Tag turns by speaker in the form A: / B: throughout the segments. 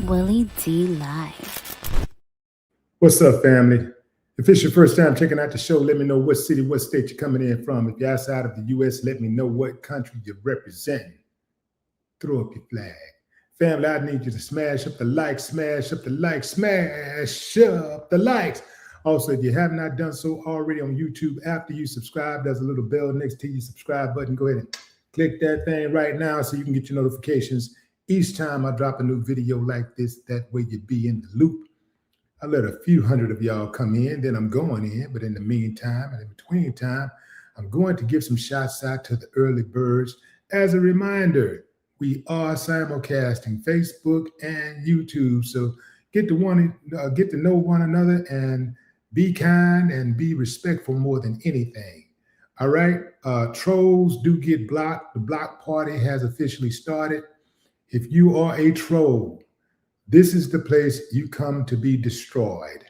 A: Willie D Live.
B: What's up, family? If it's your first time checking out the show, let me know what city, what state you're coming in from. If you're outside of the U.S., let me know what country you're representing. Throw up your flag. Family, I need you to smash up the likes, smash up the likes, smash up the likes. Also, if you have not done so already on YouTube, after you subscribe, there's a little bell next to your subscribe button. Go ahead and click that thing right now so you can get your notifications each time I drop a new video like this. That way you be in the loop. I let a few hundred of y'all come in, then I'm going in. But in the meantime and in between time, I'm going to give some shouts out to the early birds. As a reminder, we are simulcasting Facebook and YouTube. So get to know one another and be kind and be respectful more than anything. All right. Trolls do get blocked. The block party has officially started. If you are a troll, this is the place you come to be destroyed.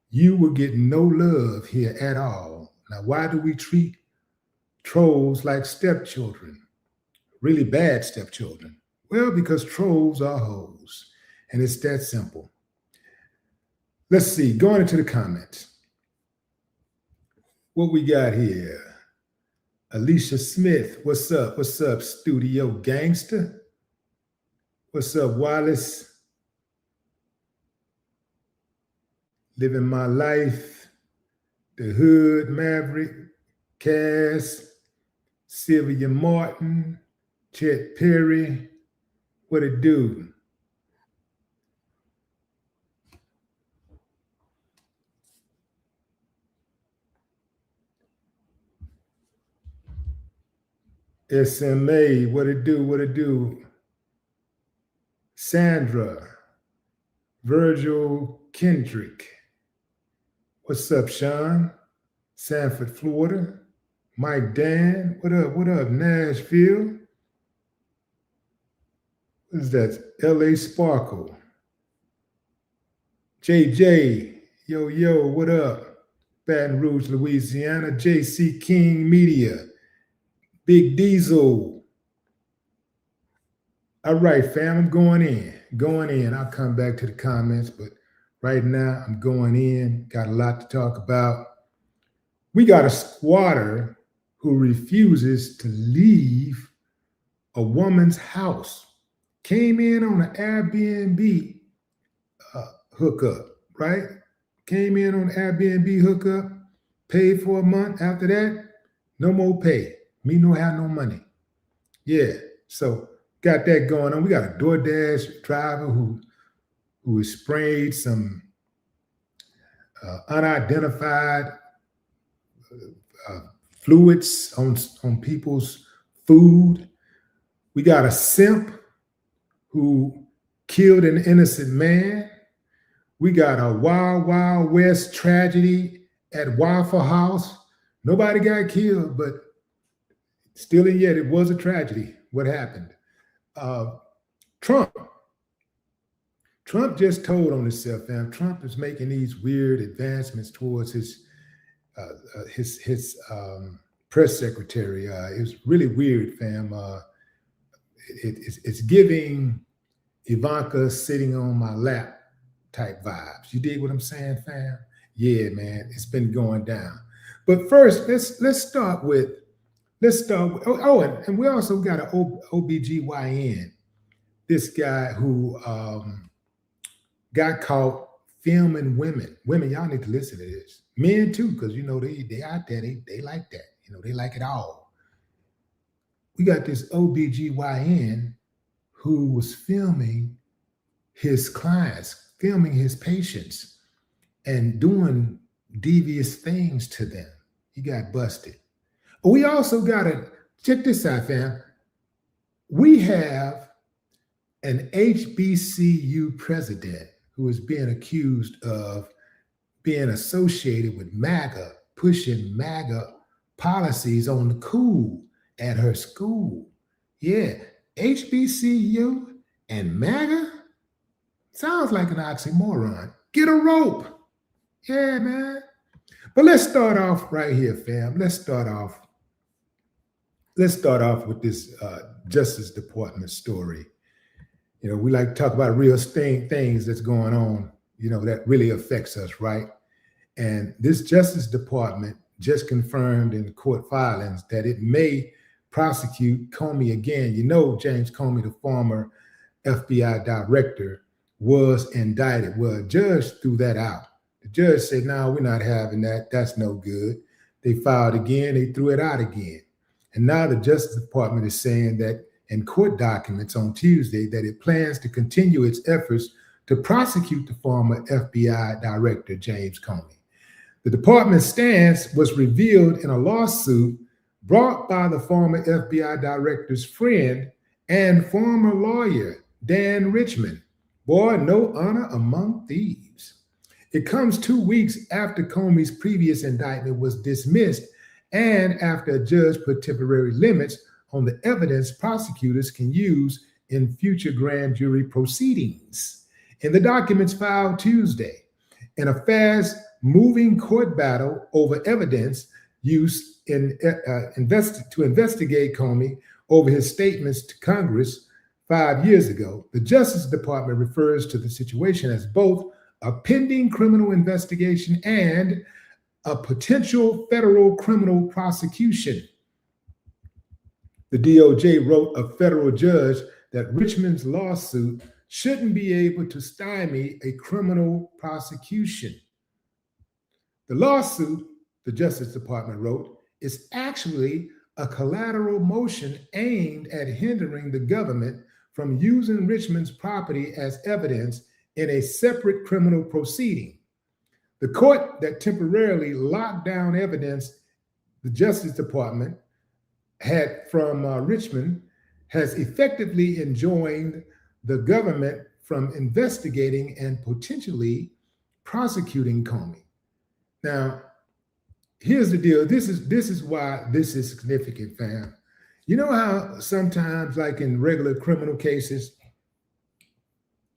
B: You will get no love here at all. Now, why do we treat trolls like stepchildren? Really bad stepchildren? Well, because trolls are hoes, and it's that simple. Let's see, going into the comments. What we got here? Alicia Smith, what's up? What's up, Studio Gangster? What's up, Wallace? Living My Life, The Hood Maverick, Cass, Sylvia Martin, Chet Perry. What it do? SMA, what it do? What it do? Sandra, Virgil Kendrick. What's up, Sean? Sanford, Florida. Mike Dan, what up? What up, Nashville? What is that? LA Sparkle. JJ, yo, what up? Baton Rouge, Louisiana. JC King Media. Big Diesel. All right, fam, I'm going in. I'll come back to the comments, but right now I'm going in. Got a lot to talk about. We got a squatter who refuses to leave a woman's house. Came in on an Airbnb hookup, right? Came in on an Airbnb hookup, paid for a month. After that, no more pay. Me no have no money. Yeah, so got that going on. We got a DoorDash driver who has sprayed some unidentified fluids on people's food. We got a simp who killed an innocent man. We got a Wild Wild West tragedy at Waffle House. Nobody got killed, but still and yet it was a tragedy. What happened? Trump just told on himself, fam. Trump is making these weird advancements towards his press secretary. It was really weird, fam. It's giving Ivanka sitting on my lap type vibes. You dig what I'm saying, fam? Yeah, man, it's been going down. But first, let's start with, and we also got an OBGYN, this guy who got caught filming women. Women, y'all need to listen to this. Men too, because you know they out there, they like that. You know, they like it all. We got this OBGYN who was filming his clients, filming his patients, and doing devious things to them. He got busted. We also got check this out, fam. We have an HBCU president who is being accused of being associated with MAGA, pushing MAGA policies on the cool at her school. Yeah, HBCU and MAGA? Sounds like an oxymoron. Get a rope. Yeah, man. But let's start off right here, fam. Let's start off with this Justice Department story. We like to talk about real things that's going on, that really affects us, right? And this Justice Department just confirmed in court filings that it may prosecute Comey again. James Comey, the former FBI director, was indicted. Well, a judge threw that out. The judge said, no, we're not having that. That's no good. They filed again. They threw it out again. And now the Justice Department is saying that in court documents on Tuesday that it plans to continue its efforts to prosecute the former FBI director, James Comey. The department's stance was revealed in a lawsuit brought by the former FBI director's friend and former lawyer, Dan Richman. Boy, no honor among thieves. It comes 2 weeks after Comey's previous indictment was dismissed and after a judge put temporary limits on the evidence prosecutors can use in future grand jury proceedings. In the documents filed Tuesday, in a fast-moving court battle over evidence used to investigate Comey over his statements to Congress 5 years ago, the Justice Department refers to the situation as both a pending criminal investigation and a potential federal criminal prosecution. The DOJ wrote a federal judge that Richmond's lawsuit shouldn't be able to stymie a criminal prosecution. The lawsuit, the Justice Department wrote, is actually a collateral motion aimed at hindering the government from using Richmond's property as evidence in a separate criminal proceeding. The court that temporarily locked down evidence the Justice Department had from Richmond has effectively enjoined the government from investigating and potentially prosecuting Comey. Now, here's the deal. This is why this is significant, fam. You know how sometimes, like in regular criminal cases,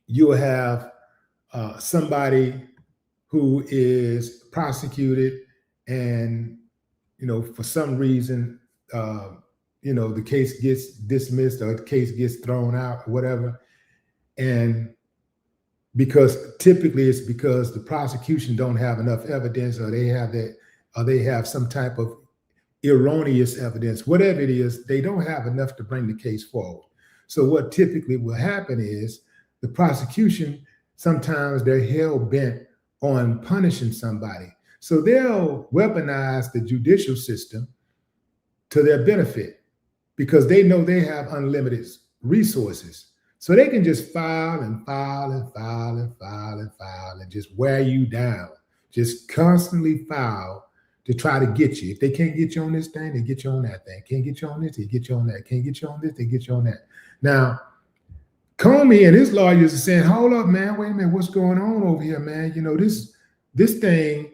B: you'll have somebody who is prosecuted and, for some reason, the case gets dismissed or the case gets thrown out or whatever. And typically it's because the prosecution don't have enough evidence or they have some type of erroneous evidence, whatever it is, they don't have enough to bring the case forward. So what typically will happen is the prosecution, sometimes they're hell-bent on punishing somebody. So they'll weaponize the judicial system to their benefit because they know they have unlimited resources. So they can just file and file and file and file and file and just wear you down, just constantly file to try to get you. If they can't get you on this thing, they get you on that thing. Can't get you on this, they get you on that. Can't get you on this, they get you on that. Now, Comey and his lawyers are saying, hold up, man, wait a minute, what's going on over here, man? This thing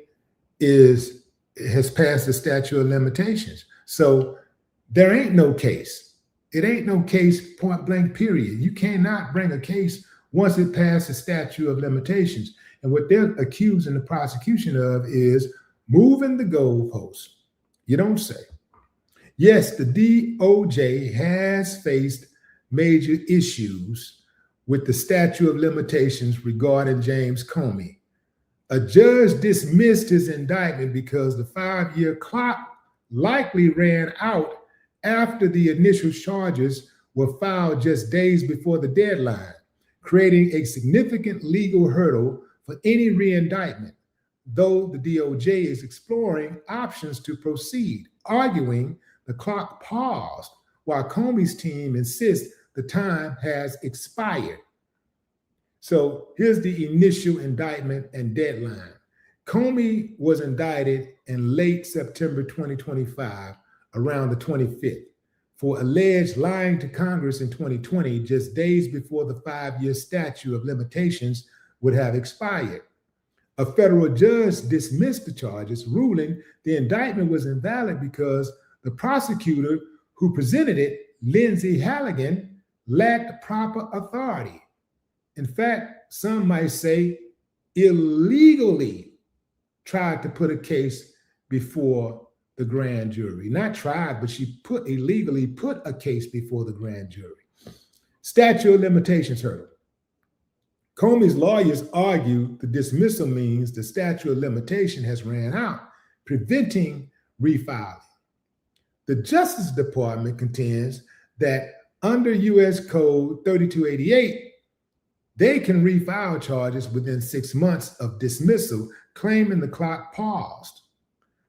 B: has passed the statute of limitations. So there ain't no case. It ain't no case, point blank, period. You cannot bring a case once it passed the statute of limitations. And what they're accusing the prosecution of is moving the goalposts. You don't say. Yes, the DOJ has faced major issues with the statute of limitations regarding James Comey. A judge dismissed his indictment because the 5-year clock likely ran out after the initial charges were filed just days before the deadline, creating a significant legal hurdle for any re-indictment, though the DOJ is exploring options to proceed, arguing the clock paused while Comey's team insists the time has expired. So here's the initial indictment and deadline. Comey was indicted in late September 2025, around the 25th, for alleged lying to Congress in 2020, just days before the 5-year statute of limitations would have expired. A federal judge dismissed the charges, ruling the indictment was invalid because the prosecutor who presented it, Lindsay Halligan, lacked proper authority. In fact, some might say illegally tried to put a case before the grand jury. Not tried, but she illegally put a case before the grand jury. Statute of limitations hurdle. Comey's lawyers argue the dismissal means the statute of limitation has ran out, preventing refiling. The Justice Department contends that under U.S. Code 3288, they can refile charges within 6 months of dismissal, claiming the clock paused.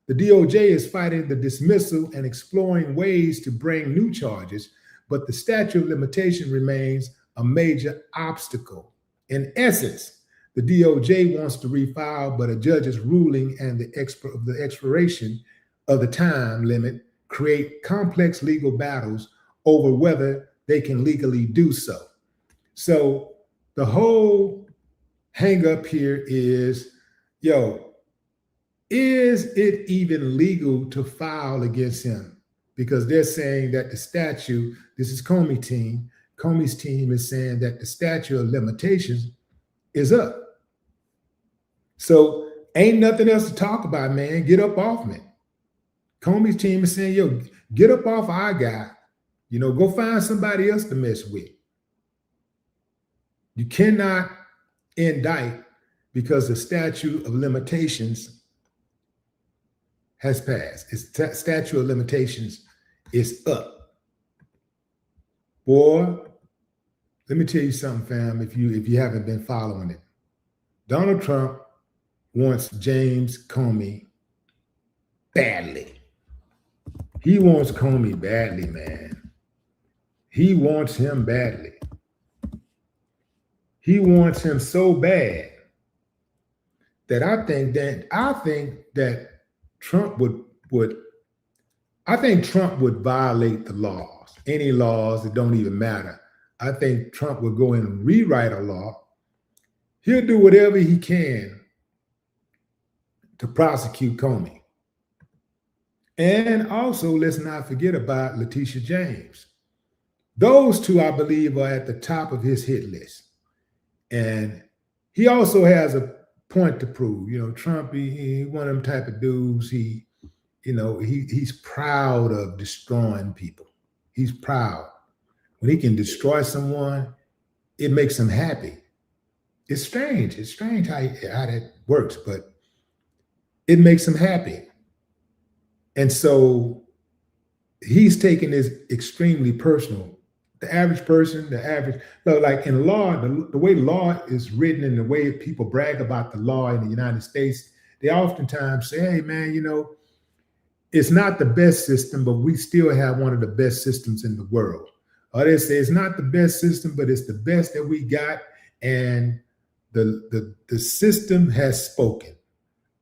B: The DOJ is fighting the dismissal and exploring ways to bring new charges, but the statute of limitation remains a major obstacle. In essence, the DOJ wants to refile, but a judge's ruling and the expiration of the time limit create complex legal battles over whether they can legally do so. So the whole hang up here is, is it even legal to file against him? Because they're saying that the statute, this is Comey's team is saying that the statute of limitations is up. So ain't nothing else to talk about, man. Get up off me. Comey's team is saying, get up off our guy. Go find somebody else to mess with. You cannot indict because the statute of limitations has passed. Its statute of limitations is up. Boy, let me tell you something, fam, if you haven't been following it. Donald Trump wants James Comey badly. He wants Comey badly, man. He wants him badly. He wants him so bad that I think that Trump would violate the laws, any laws that don't even matter. I think Trump would go in and rewrite a law. He'll do whatever he can to prosecute Comey. And also, let's not forget about Letitia James. Those two, I believe, are at the top of his hit list. And he also has a point to prove. Trump, he one of them type of dudes, he's proud of destroying people. He's proud. When he can destroy someone, it makes him happy. It's strange. It's strange how that works, but it makes him happy. And so he's taking this extremely personal. The average person, like in law, the way law is written and the way people brag about the law in the United States, they oftentimes say, hey, man, it's not the best system, but we still have one of the best systems in the world. Or they say it's not the best system, but it's the best that we got. And the system has spoken.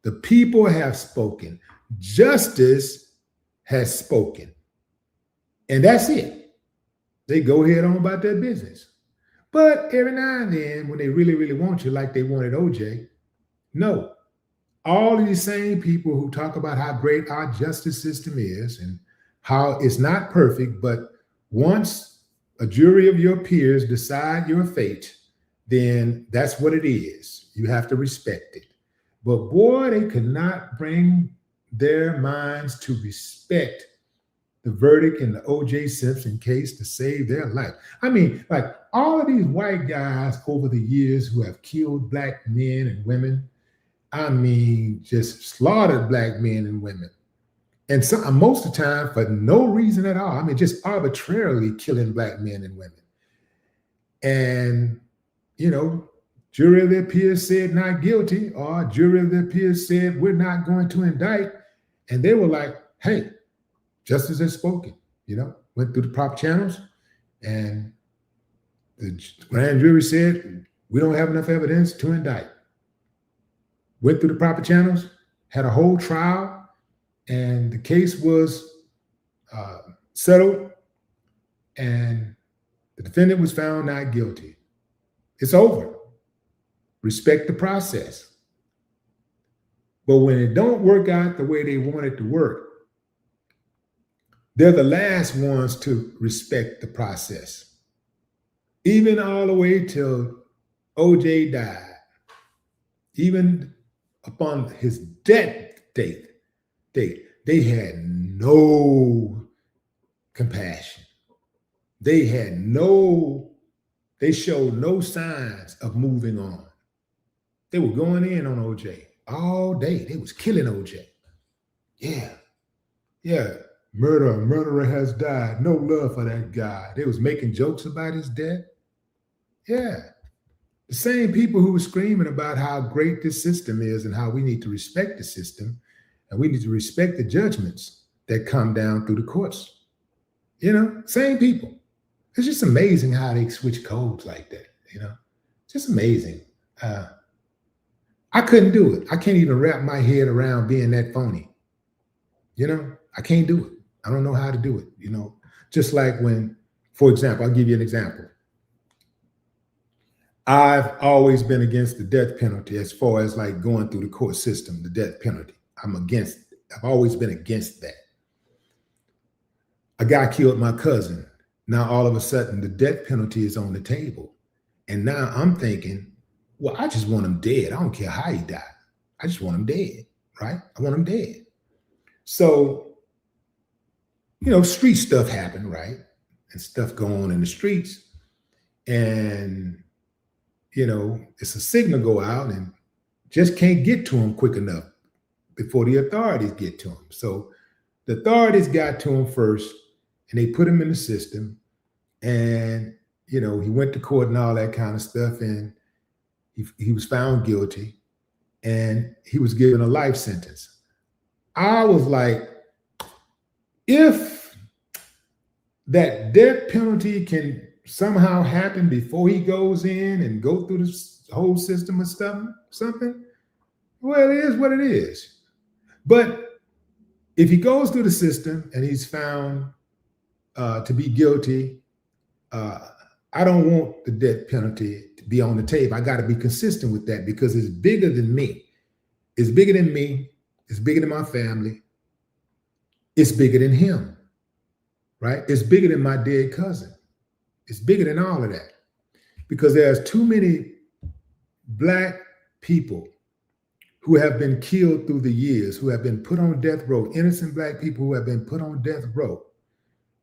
B: The people have spoken. Justice has spoken. And that's it. They go ahead on about their business. But every now and then, when they really, really want you, like they wanted OJ, no. All of these same people who talk about how great our justice system is and how it's not perfect, but once a jury of your peers decide your fate, then that's what it is. You have to respect it. But boy, they could not bring their minds to respect the verdict in the O.J. Simpson case to save their life. I mean, like all of these white guys over the years who have killed black men and women, just slaughtered black men and women. And most of the time for no reason at all. Just arbitrarily killing black men and women. And, jury of their peers said not guilty, or jury of their peers said we're not going to indict. And they were like, hey, justice has spoken, went through the proper channels. And the grand jury said, we don't have enough evidence to indict. Went through the proper channels, had a whole trial, and the case was settled, and the defendant was found not guilty. It's over. Respect the process. But when it don't work out the way they want it to work, they're the last ones to respect the process. Even all the way till OJ died, even upon his death date, they had no compassion. They had no they showed no signs of moving on. They were going in on OJ all day. They was killing OJ. Yeah, yeah. Murderer has died. No love for that guy. They was making jokes about his death. Yeah. The same people who were screaming about how great this system is and how we need to respect the system and we need to respect the judgments that come down through the courts. You know, same people. It's just amazing how they switch codes like that, you know, just amazing. I couldn't do it. I can't even wrap my head around being that phony. You know, I can't do it. I don't know how to do it. You know, just like when, for example, I'll give you an example. I've always been against the death penalty as far as like going through the court system, the death penalty. I've always been against that. A guy killed my cousin. Now, all of a sudden, the death penalty is on the table. And now I'm thinking, well, I just want him dead. I don't care how he died. I just want him dead, right? I want him dead. So, you know, street stuff happened, right? And stuff go on in the streets. And, you know, it's a signal go out and just can't get to him quick enough before the authorities get to him. So the authorities got to him first and they put him in the system. And, you know, he went to court and all that kind of stuff. And he was found guilty and he was given a life sentence. I was like, if that death penalty can somehow happen before he goes in and go through this whole system of something, well, it is what it is. But if he goes through the system and he's found to be guilty, I don't want the death penalty to be on the table. I got to be consistent with that because it's bigger than me. It's bigger than me. It's bigger than my family. It's bigger than him, right? It's bigger than my dead cousin. It's bigger than all of that because there's too many Black people who have been killed through the years, who have been put on death row, innocent Black people who have been put on death row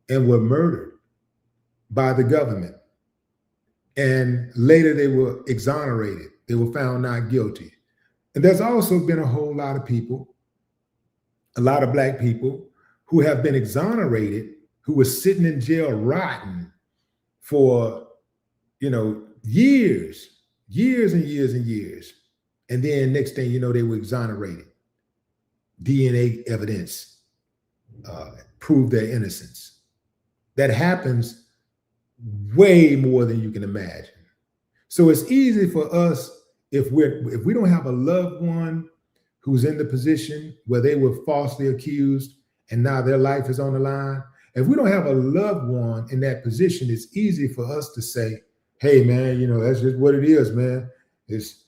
B: and were murdered by the government. And later they were exonerated. They were found not guilty. And there's also been a whole lot of people, a lot of Black people who have been exonerated, who were sitting in jail rotting for, you know, years and years and years. And then next thing you know, they were exonerated. DNA evidence proved their innocence. That happens way more than you can imagine. So it's easy for us if we don't have a loved one who's in the position where they were falsely accused and now their life is on the line. If we don't have a loved one in that position, it's easy for us to say, hey, man, you know, that's just what it is, man. It's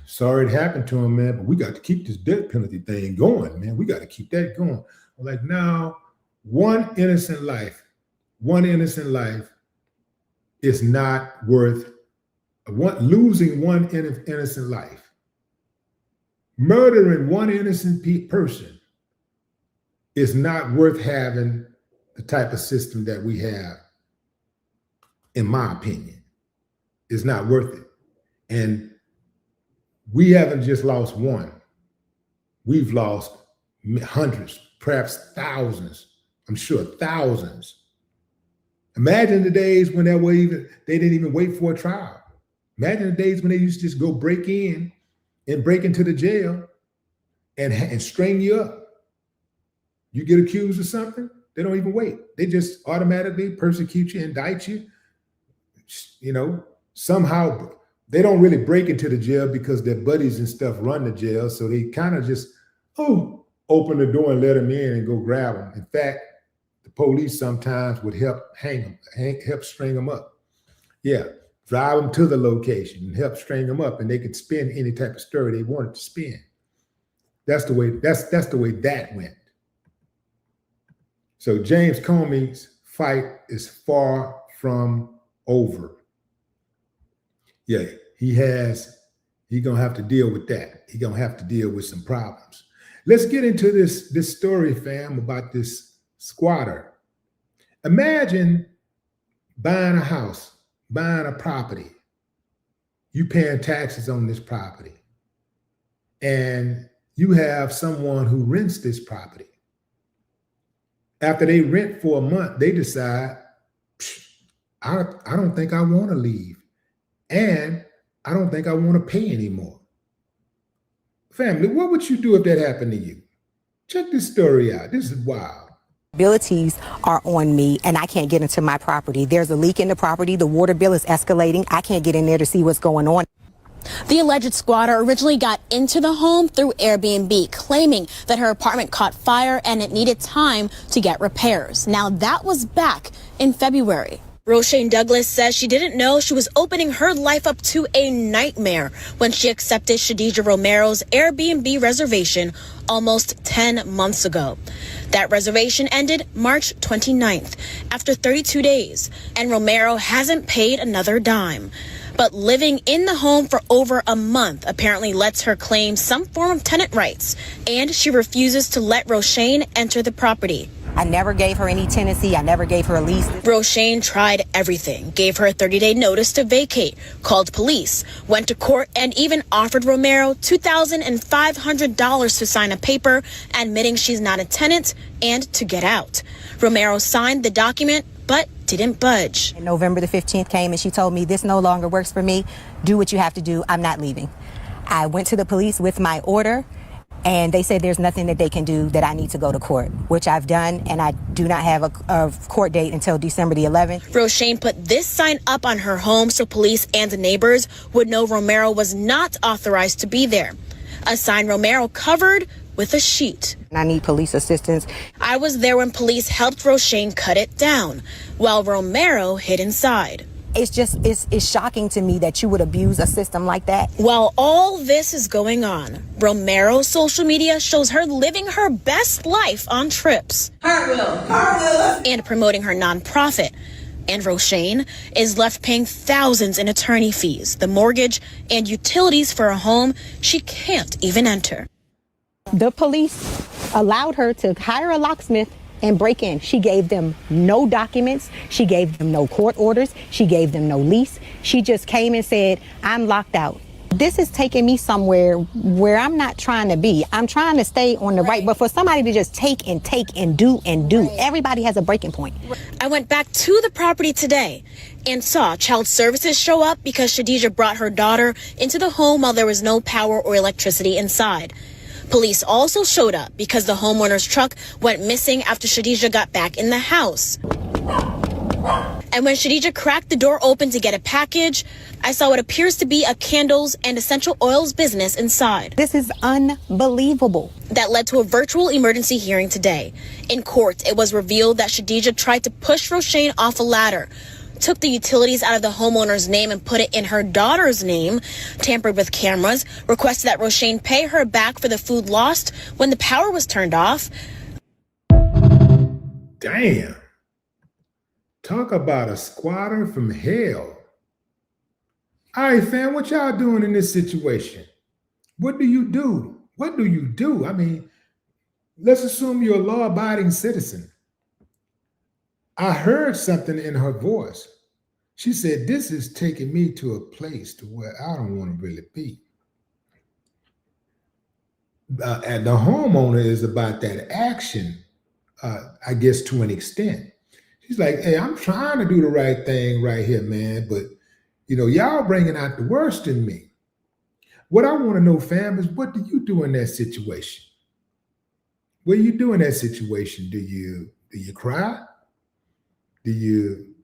B: sorry it happened to him, man, but we got to keep this death penalty thing going, man. We got to keep that going. Like now, one innocent life is not worth losing one innocent life. Murdering one innocent person is not worth having the type of system that we have, in my opinion. It's not worth it. And we haven't just lost one. We've lost hundreds, perhaps thousands. I'm sure thousands. Imagine the days when they didn't even wait for a trial. Imagine the days when they used to just go break in and break into the jail and string you up. You get accused of something, they don't even wait. They just automatically persecute you, indict you. You know, somehow they don't really break into the jail because their buddies and stuff run the jail. So they kind of just, open the door and let them in and go grab them. In fact, the police sometimes would help help string them up. Yeah, drive them to the location and help string them up, and they could spin any type of story they wanted to spin. That's the way that went. So James Comey's fight is far from over. Yeah, he's gonna have to deal with that. He's gonna have to deal with some problems. Let's get into this story, fam, about this squatter. Imagine buying a house buying a property, you paying taxes on this property, and you have someone who rents this property. After they rent for a month, they decide, I don't think I want to leave, and I don't think I want to pay anymore. Family, what would you do if that happened to you? Check this story out. This is wild.
C: Liabilities are on me and I can't get into my property. There's a leak in the property. The water bill is escalating. I can't get in there to see what's going on.
D: The alleged squatter originally got into the home through Airbnb, claiming that her apartment caught fire and it needed time to get repairs. Now that was back in February. Roshane Douglas says she didn't know she was opening her life up to a nightmare when she accepted Shadija Romero's Airbnb reservation almost 10 months ago. That reservation ended March 29th after 32 days, and Romero hasn't paid another dime. But living in the home for over a month apparently lets her claim some form of tenant rights, and she refuses to let Roshane enter the property.
C: I never gave her any tenancy. I never gave her a lease.
D: Roshane tried everything, gave her a 30-day notice to vacate, called police, went to court, and even offered Romero $2,500 to sign a paper admitting she's not a tenant and to get out. Romero signed the document, but didn't budge.
C: November the 15th came and she told me, this no longer works for me. Do what you have to do. I'm not leaving. I went to the police with my order, and they said there's nothing that they can do, that I need to go to court, which I've done, and I do not have a court date until December the 11th.
D: Roshane put this sign up on her home so police and neighbors would know Romero was not authorized to be there. A sign Romero covered with a sheet.
C: I need police assistance.
D: I was there when police helped Roshane cut it down, while Romero hid inside.
C: It's shocking to me that you would abuse a system like that.
D: While all this is going on, Romero's social media shows her living her best life on trips. And promoting her nonprofit. And Roshane is left paying thousands in attorney fees, the mortgage, and utilities for a home she can't even enter.
C: The police allowed her to hire a locksmith and break in. She gave them no documents. She gave them no court orders. She gave them no lease. She just came and said, I'm locked out. This is taking me somewhere where I'm not trying to be. I'm trying to stay on the right, but for somebody to just take and do, everybody has a breaking point.
D: I went back to the property today and saw child services show up because Shadija brought her daughter into the home while there was no power or electricity inside. Police also showed up because the homeowner's truck went missing after Shadija got back in the house. And when Shadija cracked the door open to get a package, I saw what appears to be a candles and essential oils business inside.
C: This is unbelievable.
D: That led to a virtual emergency hearing today. In court, it was revealed that Shadija tried to push Roshane off a ladder, took the utilities out of the homeowner's name and put it in her daughter's name, tampered with cameras, requested that Roshane pay her back for the food lost when the power was turned off.
B: Damn. Talk about a squatter from hell. All right, fam, what y'all doing in this situation? What do you do? What do you do? I mean, let's assume you're a law-abiding citizen. I heard something in her voice. She said, this is taking me to a place to where I don't want to really be. And the homeowner is about that action, I guess, to an extent. She's like, hey, I'm trying to do the right thing right here, man. But, y'all bringing out the worst in me. What I want to know, fam, is what do you do in that situation? What do you do in that situation? Do you cry? Do you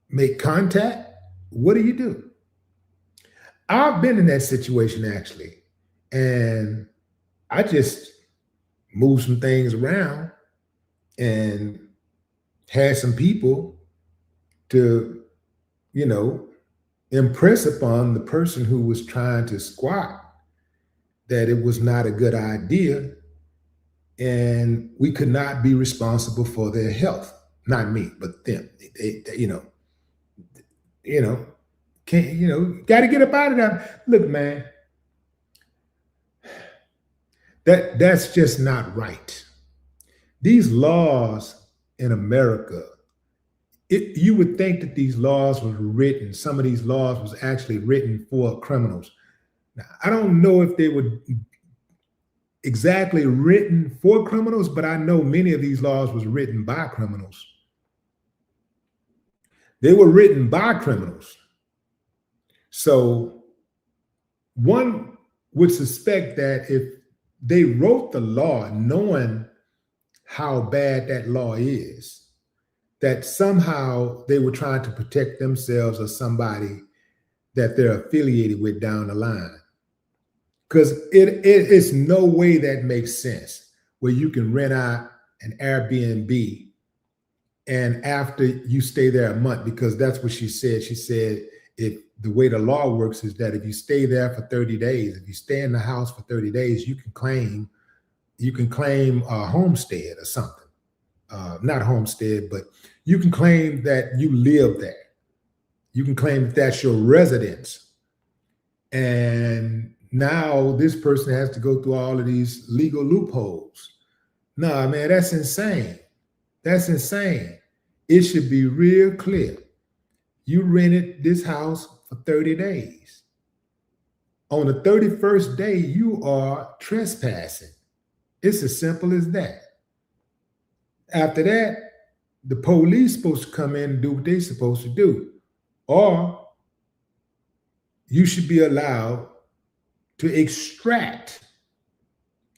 B: make contact? What do you do? I've been in that situation, actually. And I just moved some things around and had some people to, impress upon the person who was trying to squat that it was not a good idea and we could not be responsible for their health. Not me, but them. They got to get up out of that. Look, man, that's just not right. These laws in America, You would think that these laws were written, some of these laws was actually written for criminals. Now, I don't know if they were exactly written for criminals, but I know many of these laws was written by criminals. They were written by criminals. So one would suspect that if they wrote the law knowing how bad that law is, that somehow they were trying to protect themselves or somebody that they're affiliated with down the line. Because it's no way that makes sense where you can rent out an Airbnb and after you stay there a month, because that's what she said. She said, if the way the law works is that if you stay there for 30 days, if you stay in the house for 30 days, you can claim a homestead or something. Not homestead, but you can claim that you live there. You can claim that that's your residence. And now this person has to go through all of these legal loopholes. No, man, that's insane. That's insane. It should be real clear. You rented this house for 30 days. On the 31st day, you are trespassing. It's as simple as that. After that, the police supposed to come in and do what they're supposed to do. Or you should be allowed to extract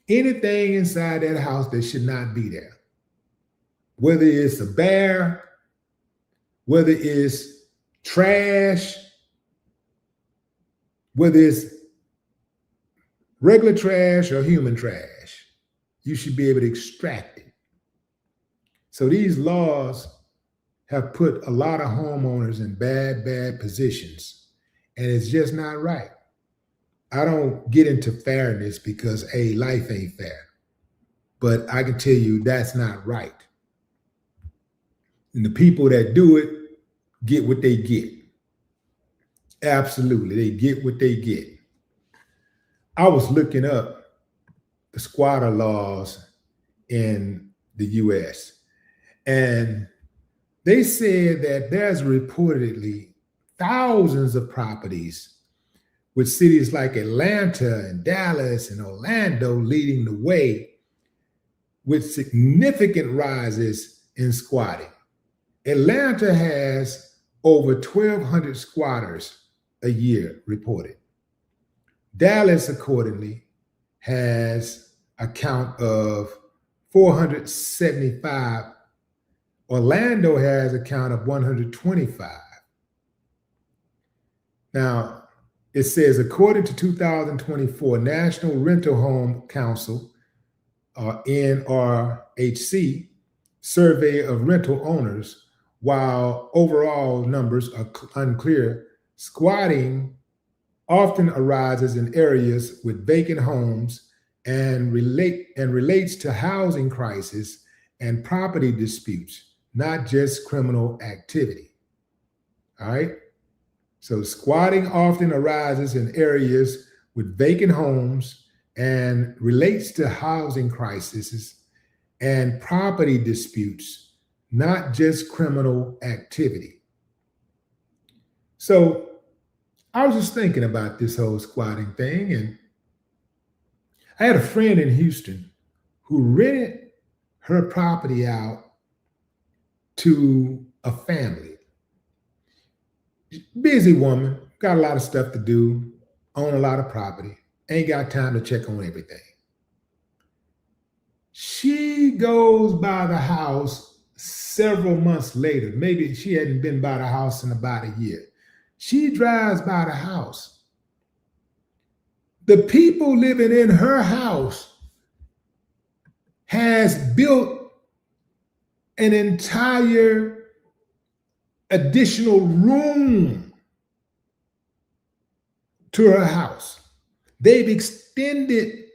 B: anything inside that house that should not be there. Whether it's a bear, whether it's trash, whether it's regular trash or human trash, you should be able to extract it. So these laws have put a lot of homeowners in bad positions, and it's just not right. I don't get into fairness because, hey, life ain't fair. But I can tell you that's not right. And the people that do it get what they get. Absolutely, they get what they get. I was looking up the squatter laws in the US, and they said that there's reportedly thousands of properties with cities like Atlanta and Dallas and Orlando leading the way with significant rises in squatting. Atlanta has over 1,200 squatters a year reported. Dallas, accordingly, has a count of 475. Orlando has a count of 125. Now, it says, according to 2024 National Rental Home Council, NRHC, survey of rental owners, while overall numbers are unclear, squatting often arises in areas with vacant homes and relates to housing crisis and property disputes, not just criminal activity. All right? So squatting often arises in areas with vacant homes and relates to housing crises and property disputes, not just criminal activity. So I was just thinking about this whole squatting thing, and I had a friend in Houston who rented her property out to a family. Busy woman, got a lot of stuff to do, own a lot of property, ain't got time to check on everything. She goes by the house several months later. Maybe she hadn't been by the house in about a year. She drives by the house. The people living in her house has built an entire additional room to her house. They've extended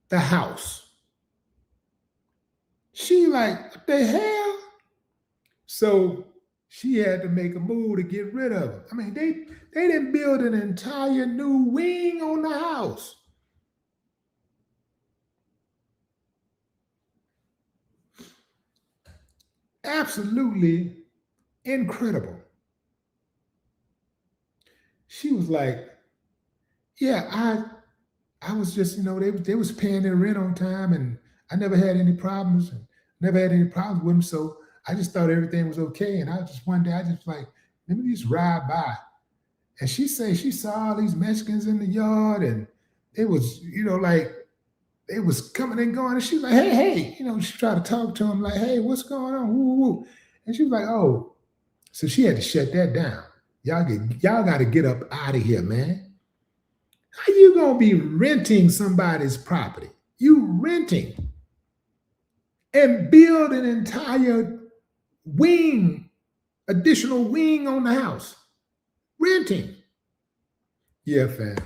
B: the house. She like, what the hell? So she had to make a move to get rid of it. I mean, they didn't build an entire new wing on the house. Absolutely Incredible. She was like, yeah, I was just, they was paying their rent on time, and I never had any problems, and never had any problems with them. So I just thought everything was okay. And one day I just like, let me just ride by. And she said she saw all these Mexicans in the yard, and they was, like they was coming and going. And she was like, hey, she tried to talk to him like, hey, what's going on? Woo, woo. And she was like, oh, so she had to shut that down. Y'all got to get up out of here, man. How you gonna be renting somebody's property? You renting and build an entire additional wing on the house. Renting. Yeah, fam.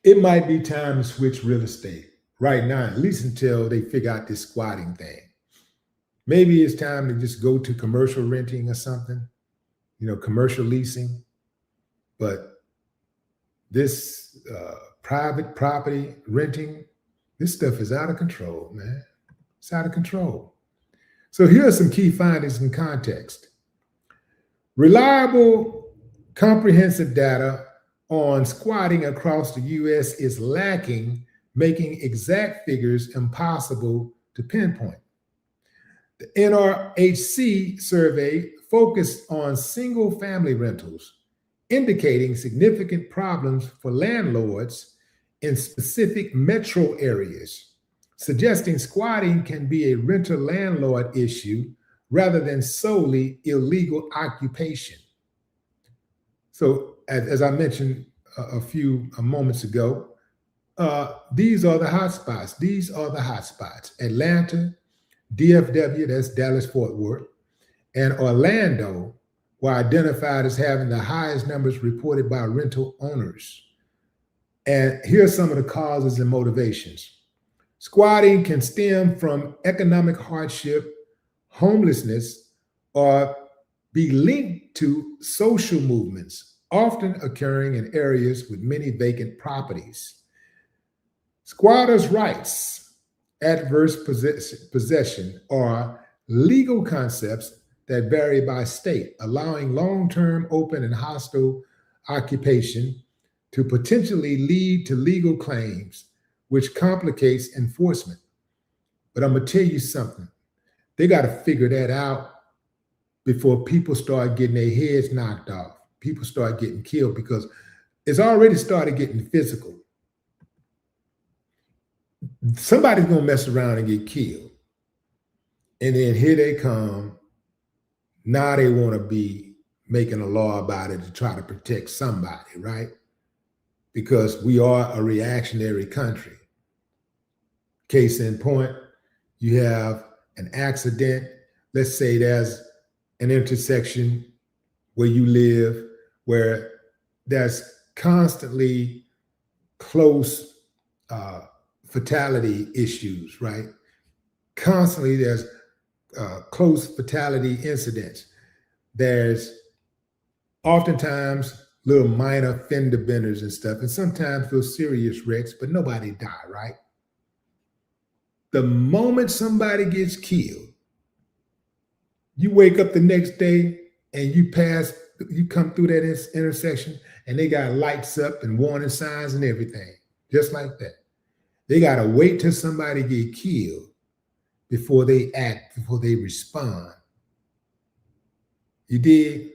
B: It might be time to switch real estate right now, at least until they figure out this squatting thing. Maybe it's time to just go to commercial renting or something, commercial leasing. But this private property renting, this stuff is out of control, man. It's out of control. So here are some key findings in context. Reliable, comprehensive data on squatting across the U.S. is lacking, making exact figures impossible to pinpoint. The NRHC survey focused on single-family rentals, indicating significant problems for landlords in specific metro areas, suggesting squatting can be a renter-landlord issue rather than solely illegal occupation. So, as I mentioned a few moments ago, these are the hotspots. These are the hotspots. Atlanta, DFW, that's Dallas-Fort Worth, and Orlando were identified as having the highest numbers reported by rental owners. And here are some of the causes and motivations. Squatting can stem from economic hardship, homelessness, or be linked to social movements, often occurring in areas with many vacant properties. Squatters' rights, adverse possession, are legal concepts that vary by state, allowing long-term open and hostile occupation to potentially lead to legal claims, which complicates enforcement. But I'm gonna tell you something. They got to figure that out before people start getting their heads knocked off. People start getting killed, because it's already started getting physical. Somebody's going to mess around and get killed. And then here they come. Now they want to be making a law about it to try to protect somebody, right? Because we are a reactionary country. Case in point, you have an accident. Let's say there's an intersection where you live where there's constantly close fatality issues, right? Constantly there's close fatality incidents. There's oftentimes little minor fender benders and stuff, and sometimes those serious wrecks, but nobody die, right? The moment somebody gets killed, you wake up the next day and you come through that intersection and they got lights up and warning signs and everything, just like that. They got to wait till somebody get killed before they act, before they respond. You did?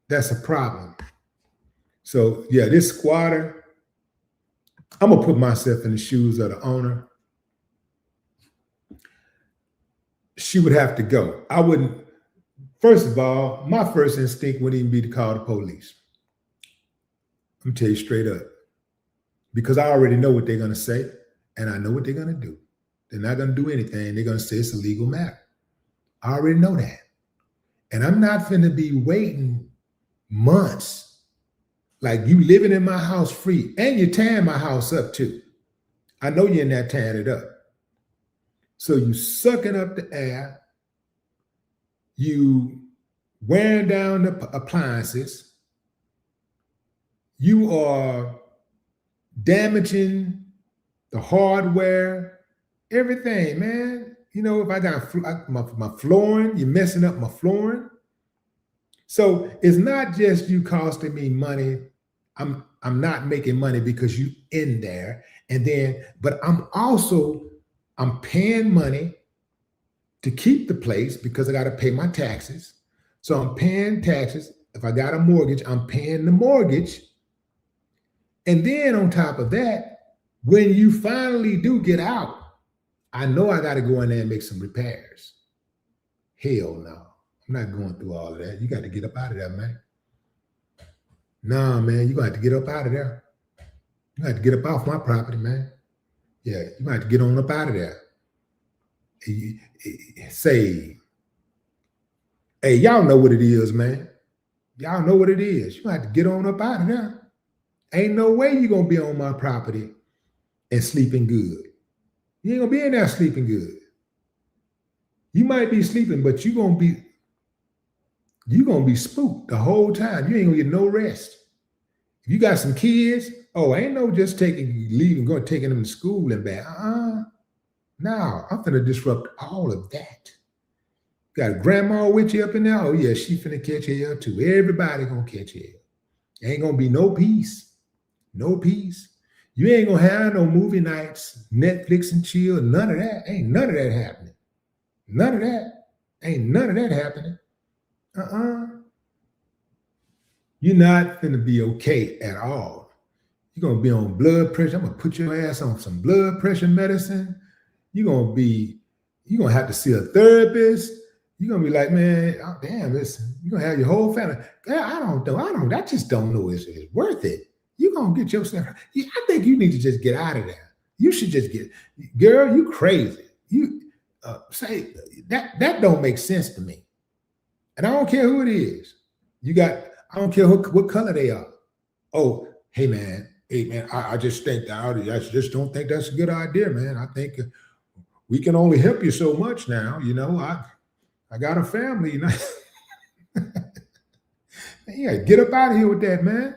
B: That's a problem. So yeah, this squatter, I'm gonna put myself in the shoes of the owner. She would have to go. I wouldn't, first of all, my first instinct wouldn't even be to call the police. I'm gonna tell you straight up. Because I already know what they're gonna say, and I know what they're gonna do. They're not gonna do anything. They're gonna say it's a legal matter. I already know that. And I'm not finna be waiting months. Like you living in my house free, and you're tearing my house up too. I know you're in there tearing it up. So you sucking up the air, you wearing down the appliances, you are damaging the hardware, everything, man. You know, if I got my flooring, you're messing up my flooring. So it's not just you costing me money. I'm not making money because you in there. And then, but I'm paying money to keep the place because I got to pay my taxes. So I'm paying taxes. If I got a mortgage, I'm paying the mortgage. And then on top of that, when you finally do get out, I know I got to go in there and make some repairs. Hell no. I'm not going through all of that. You got to get up out of there, man. Nah, man, you're going to have to get up out of there. You got to get up off my property, man. Yeah, you got to get on up out of there. Say, hey, y'all know what it is, man. Y'all know what it is. You got to get on up out of there. Ain't no way you're going to be on my property and sleeping good. You ain't going to be in there sleeping good. You might be sleeping, but you're going to be spooked the whole time. You ain't going to get no rest. If you got some kids, ain't no just taking them to school and back. No, I'm finna disrupt all of that. Got a grandma with you up in there? Oh yeah, she finna catch hell too. Everybody gonna catch hell. Ain't gonna be no peace. No peace. You ain't gonna have no movie nights, Netflix and chill, none of that. Ain't none of that happening. None of that. Ain't none of that happening. You're not gonna be okay at all. You're gonna be on blood pressure. I'm gonna put your ass on some blood pressure medicine. You're gonna have to see a therapist. You're gonna be like, man, oh, damn, you're gonna have your whole family. I just don't know it's worth it. You're gonna get yourself. I think you need to just get out of there. You should just girl, you crazy. You say that don't make sense to me. And I don't care who it is. I don't care what color they are. Oh, hey man, I just think I just don't think that's a good idea, man. I think we can only help you so much now. You know, I got a family, you know. Yeah, get up out of here with that, man.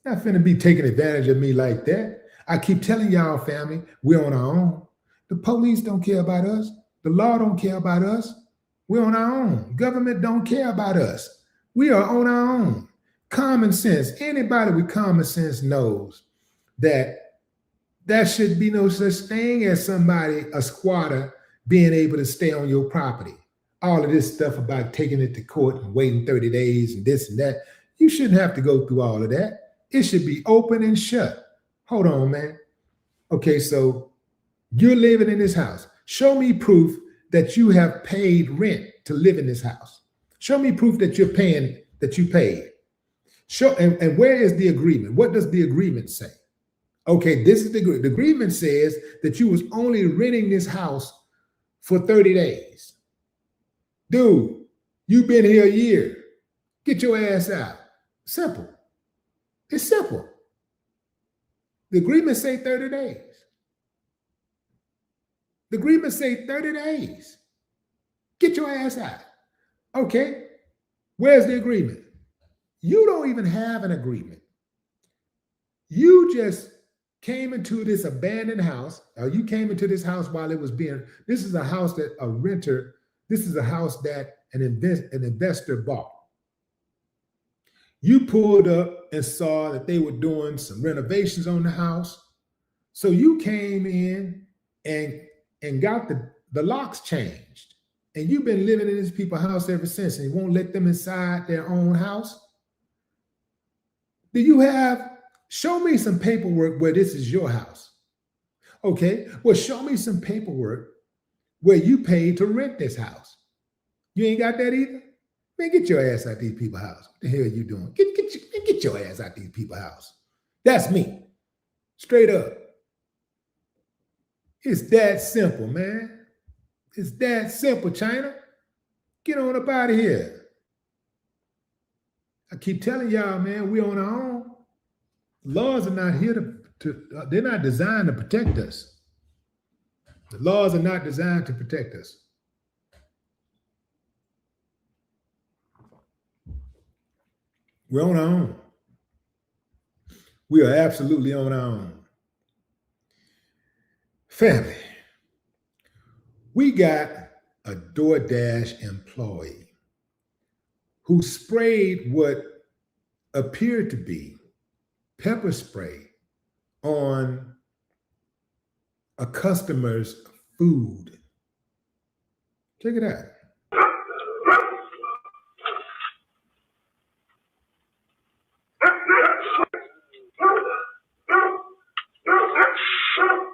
B: Not finna be taking advantage of me like that. I keep telling y'all, family, we're on our own. The police don't care about us. The law don't care about us. We're on our own. Government don't care about us. We are on our own. Common sense. Anybody with common sense knows that there should be no such thing as a squatter, being able to stay on your property. All of this stuff about taking it to court and waiting 30 days and this and that. You shouldn't have to go through all of that. It should be open and shut. Hold on, man. Okay, so you're living in this house. Show me proof that you have paid rent to live in this house. Show me proof that you're paying, that you paid. Show, and where is the agreement? What does the agreement say? Okay, this is the agreement. The agreement says that you was only renting this house for 30 days. Dude, you've been here a year. Get your ass out. Simple. It's simple. The agreement say 30 days. The agreement say 30 days. Get your ass out. Okay, where's the agreement? You don't even have an agreement. You just came into this abandoned house, or you came into this house while it was this is a house that a renter, this is a house that an investor bought. You pulled up and saw that they were doing some renovations on the house. So you came in and got the locks changed. And you've been living in this people's house ever since, and you won't let them inside their own house. Show me some paperwork where this is your house. Okay, well, show me some paperwork where you paid to rent this house. You ain't got that either? Man, get your ass out these people's house. What the hell are you doing? Get your ass out these people's house. That's me. Straight up. It's that simple, man. It's that simple, China. Get on up out of here. I keep telling y'all, man, we on our own. Laws are not here they're not designed to protect us. The laws are not designed to protect us. We're on our own. We are absolutely on our own. Family, We got a DoorDash employee who sprayed what appeared to be pepper spray on a customer's food. Check it out.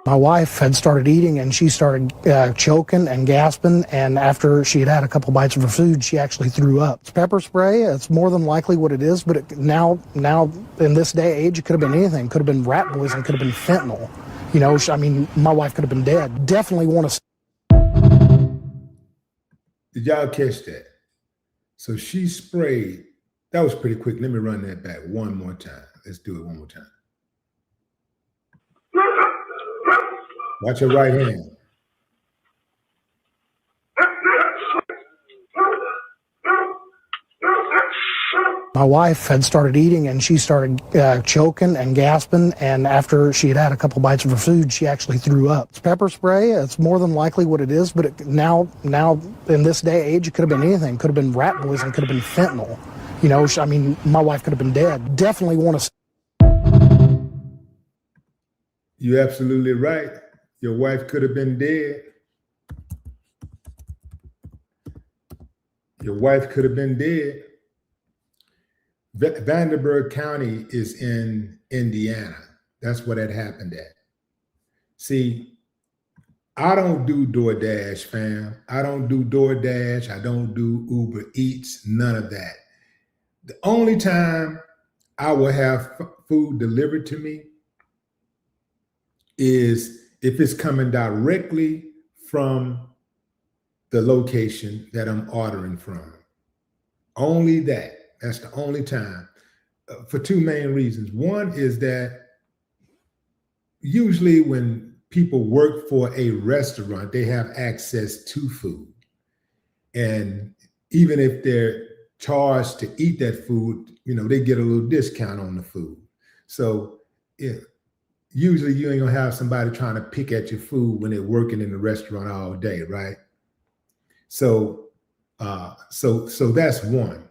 E: My wife had started eating and she started choking and gasping, and after she had had a couple bites of her food, she actually threw up. It's pepper spray. It's more than likely what it is, but now in this day age, it could have been anything. Could have been rat poison, could have been fentanyl. You know, I mean, my wife could have been dead. Definitely want to.
B: Did y'all catch that? So she sprayed. That was pretty quick. Let me run that back one more time. Let's do it one more time. Watch your right hand.
E: My wife had started eating and she started choking and gasping, and after she had had a couple bites of her food, she actually threw up. It's pepper spray. It's more than likely what it is, but now in this day age, it could have been anything. Could have been rat poison, could have been fentanyl. You know, I mean, my wife could have been dead. Definitely want to.
B: You're absolutely right. Your wife could have been dead. Your wife could have been dead. Vanderburgh County is in Indiana. That's where that happened at. See, I don't do DoorDash, fam. I don't do DoorDash. I don't do Uber Eats, none of that. The only time I will have food delivered to me is if it's coming directly from the location that I'm ordering from. Only that. That's the only time. For two main reasons. One is that usually when people work for a restaurant, they have access to food. And even if they're charged to eat that food, you know, they get a little discount on the food. So usually you ain't gonna have somebody trying to pick at your food when they're working in the restaurant all day, right? So that's one.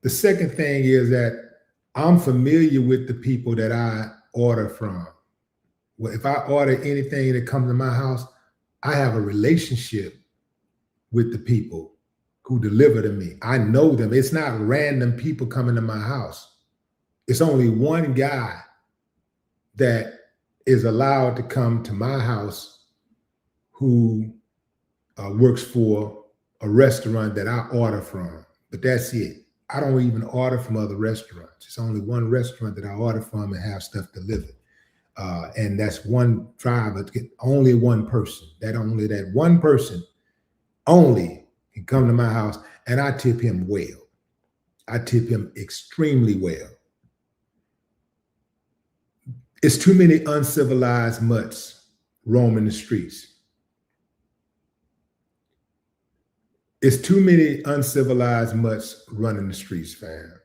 B: The second thing is that I'm familiar with the people that I order from. Well, if I order anything that comes to my house, I have a relationship with the people who deliver to me. I know them. It's not random people coming to my house. It's only one guy that is allowed to come to my house who works for a restaurant that I order from, but that's it. I don't even order from other restaurants. It's only one restaurant that I order from and have stuff delivered. And that's one driver, only one person. That one person only can come to my house, and I tip him well. I tip him extremely well. It's too many uncivilized mutts roaming the streets. It's too many uncivilized mutts running the streets, fam.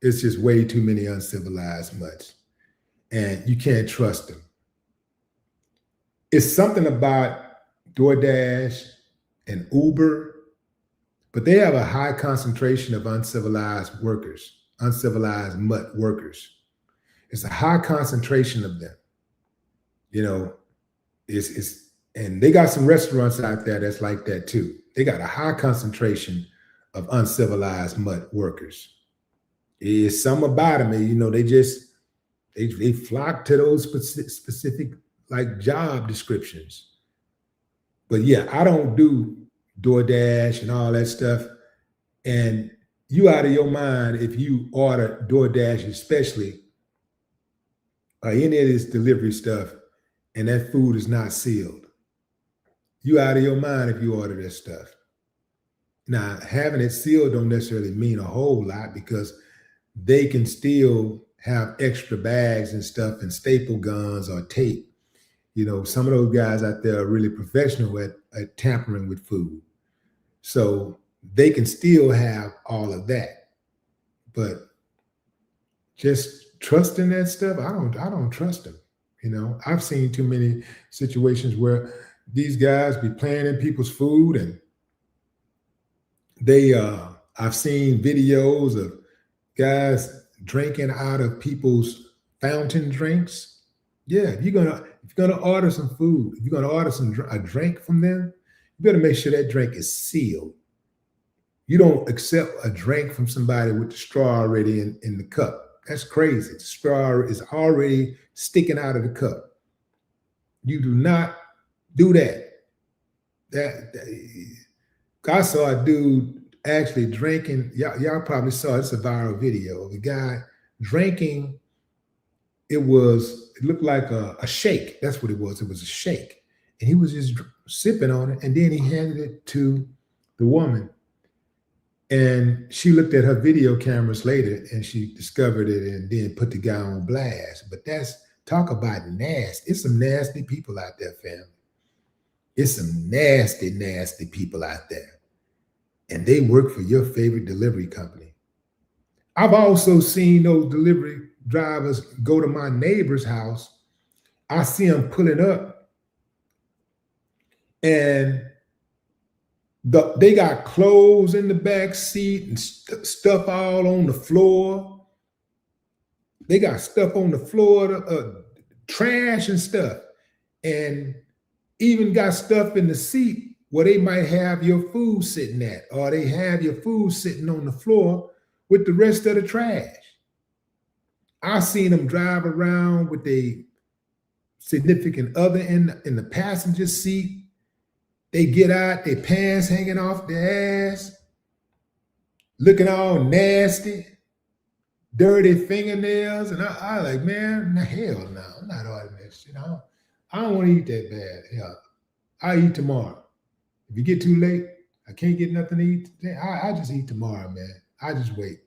B: It's just way too many uncivilized mutts. And you can't trust them. It's something about DoorDash and Uber, but they have a high concentration of uncivilized workers, uncivilized mutt workers. It's a high concentration of them. You know, and they got some restaurants out there that's like that too. They got a high concentration of uncivilized mutt workers. It's some about them, you know, they flock to those specific like job descriptions. But yeah, I don't do DoorDash and all that stuff. And you out of your mind if you order DoorDash, especially any of this delivery stuff, and that food is not sealed. You out of your mind if you order this stuff. Now, having it sealed don't necessarily mean a whole lot, because they can still have extra bags and stuff and staple guns or tape. You know, some of those guys out there are really professional at tampering with food. So they can still have all of that. But just trusting that stuff, I don't trust them. You know, I've seen too many situations where these guys be playing in people's food, and they I've seen videos of guys drinking out of people's fountain drinks. Yeah, if you're gonna order some food, if you're gonna order a drink from them, you better make sure that drink is sealed. You don't accept a drink from somebody with the straw already in the cup. That's crazy. The straw is already sticking out of the cup. You do not do that. I saw a dude actually drinking. Y'all probably saw it's a viral video of a guy drinking. It looked like a shake. That's what it was. It was a shake, and he was just sipping on it, and then he handed it to the woman. And she looked at her video cameras later and she discovered it and then put the guy on blast. But talk about nasty. It's some nasty people out there, family. It's some nasty, nasty people out there. And they work for your favorite delivery company. I've also seen those delivery drivers go to my neighbor's house. I see them pulling up and they got clothes in the back seat and stuff all on the floor. They got stuff on the floor, trash and stuff, and even got stuff in the seat where they might have your food sitting at, or they have your food sitting on the floor with the rest of the trash. I've seen them drive around with a significant other in the passenger seat. They get out, their pants hanging off their ass, looking all nasty, dirty fingernails. And I like, man, hell no, I'm not ordering that shit. I don't want to eat that bad. Hell, I'll eat tomorrow. If you get too late, I can't get nothing to eat today, I just eat tomorrow, man. I just wait.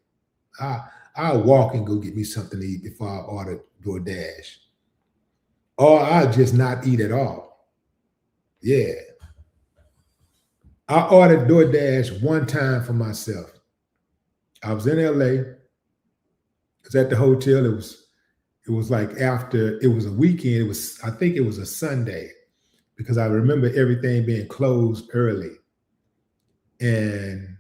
B: I'll walk and go get me something to eat before I order DoorDash. Or I'll just not eat at all. Yeah. I ordered DoorDash one time for myself. I was in LA. I was at the hotel. It was like after, it was a weekend. I think it was a Sunday, because I remember everything being closed early. And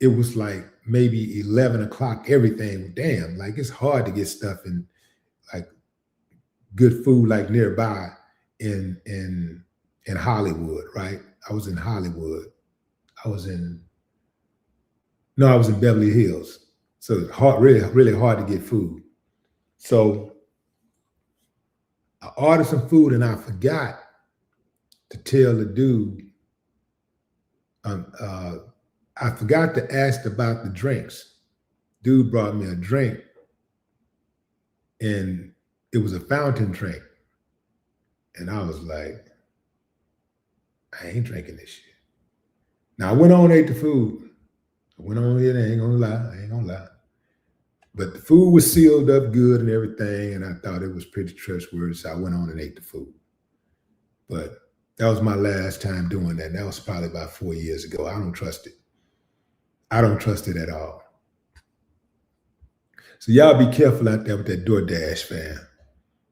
B: it was like maybe 11 o'clock, everything. Damn, like it's hard to get stuff in, like good food like nearby in Hollywood, right? I was in Hollywood. I was in Beverly Hills. So it's hard, really, really hard to get food. So I ordered some food and I forgot to tell the dude, I forgot to ask about the drinks. Dude brought me a drink and it was a fountain drink. And I was like, I ain't drinking this shit. Now I went on and ate the food. I went on it, I ain't gonna lie. But the food was sealed up good and everything, and I thought it was pretty trustworthy, so I went on and ate the food. But that was my last time doing that. That was probably about 4 years ago. I don't trust it. I don't trust it at all. So y'all be careful out there with that DoorDash, fam.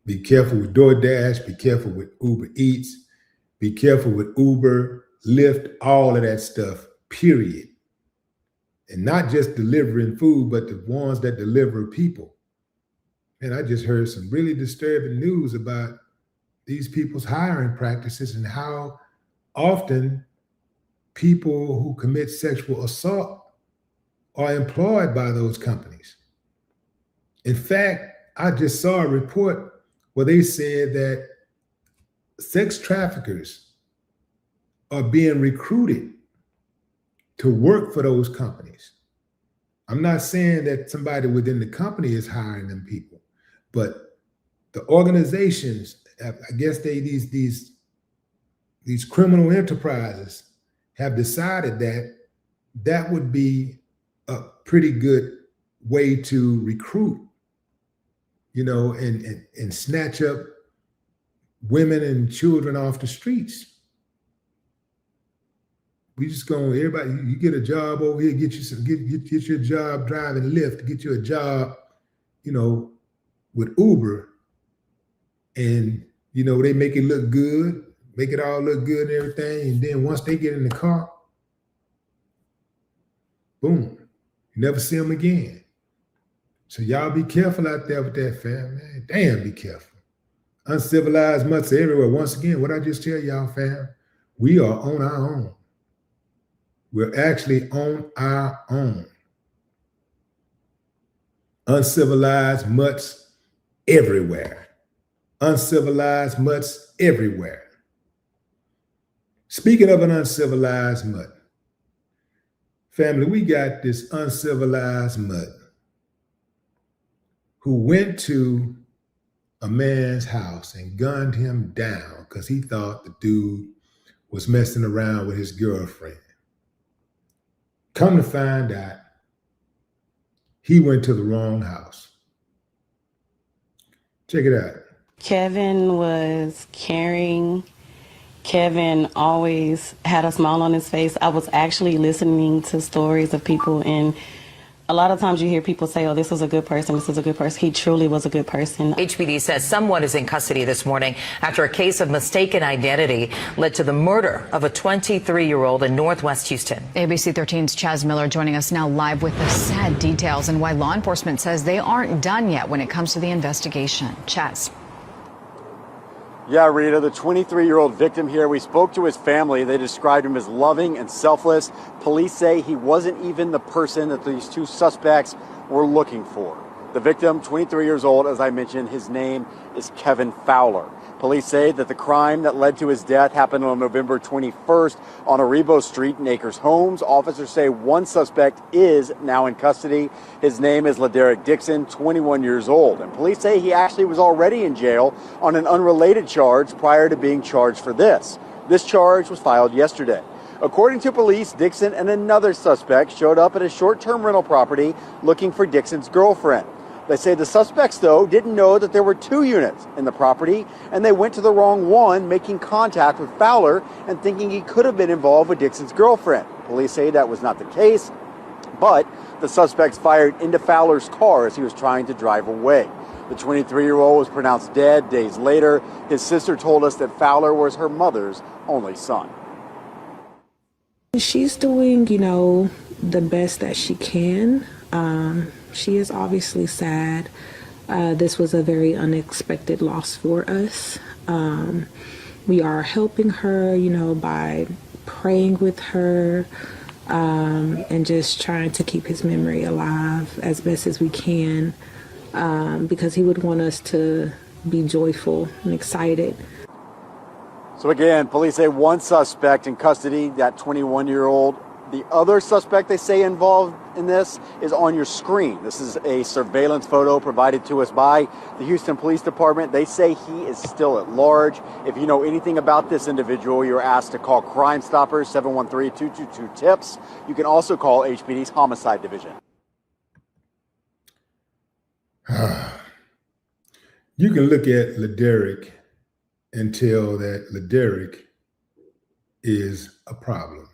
B: Be careful with DoorDash. Be careful with Uber Eats. Be careful with Uber, Lyft, all of that stuff, period. And not just delivering food, but the ones that deliver people. And I just heard some really disturbing news about these people's hiring practices and how often people who commit sexual assault are employed by those companies. In fact, I just saw a report where they said that sex traffickers are being recruited to work for those companies. I'm not saying that somebody within the company is hiring them people, but the organizations, I guess these criminal enterprises have decided that that would be a pretty good way to recruit, and snatch up women and children off the streets. We just going, everybody, you get a job over here, get your job driving Lyft, get you a job, with Uber, and they make it look good. make it all look good and everything. And then once they get in the car, boom, you never see them again. So y'all be careful out there with that, fam, man. Damn, be careful. Uncivilized mutts everywhere. Once again, what I just tell y'all, fam, we are on our own. We're actually on our own. Uncivilized mutts everywhere. Uncivilized mutts everywhere. Speaking of an uncivilized mutt, family, we got this uncivilized mutt who went to a man's house and gunned him down because he thought the dude was messing around with his girlfriend. Come to find out, he went to the wrong house. Check it out.
F: Kevin was caring. Kevin always had a smile on his face. I was actually listening to stories of people, and a lot of times you hear people say, oh, this was a good person, this is a good person. He truly was a good person.
G: HPD says someone is in custody this morning after a case of mistaken identity led to the murder of a 23-year-old in Northwest Houston.
H: ABC 13's Chaz Miller joining us now live with the sad details and why law enforcement says they aren't done yet when it comes to the investigation. Chaz.
I: Yeah, Rita, the 23-year-old victim here, we spoke to his family. They described him as loving and selfless. Police say he wasn't even the person that these two suspects were looking for. The victim, 23 years old, as I mentioned, his name is Kevin Fowler. Police say that the crime that led to his death happened on November 21st on Aribo Street in Acres Homes. Officers say one suspect is now in custody. His name is Laderick Dixon, 21 years old. And police say he actually was already in jail on an unrelated charge prior to being charged for this. This charge was filed yesterday. According to police, Dixon and another suspect showed up at a short-term rental property looking for Dixon's girlfriend. They say the suspects, though, didn't know that there were two units in the property, and they went to the wrong one, making contact with Fowler and thinking he could have been involved with Dixon's girlfriend. Police say that was not the case, but the suspects fired into Fowler's car as he was trying to drive away. The 23-year-old was pronounced dead days later. His sister told us that Fowler was her mother's only son.
J: She's doing, the best that she can. She is obviously sad. This was a very unexpected loss for us. We are helping her, by praying with her and just trying to keep his memory alive as best as we can because he would want us to be joyful and excited.
I: So again, police say one suspect in custody, that 21-year-old. The other suspect they say involved in this is on your screen. This is a surveillance photo provided to us by the Houston Police Department. They say he is still at large. If you know anything about this individual, you're asked to call Crime Stoppers, 713-222-TIPS. You can also call HPD's Homicide Division.
B: You can look at Laderick and tell that Laderick is a problem.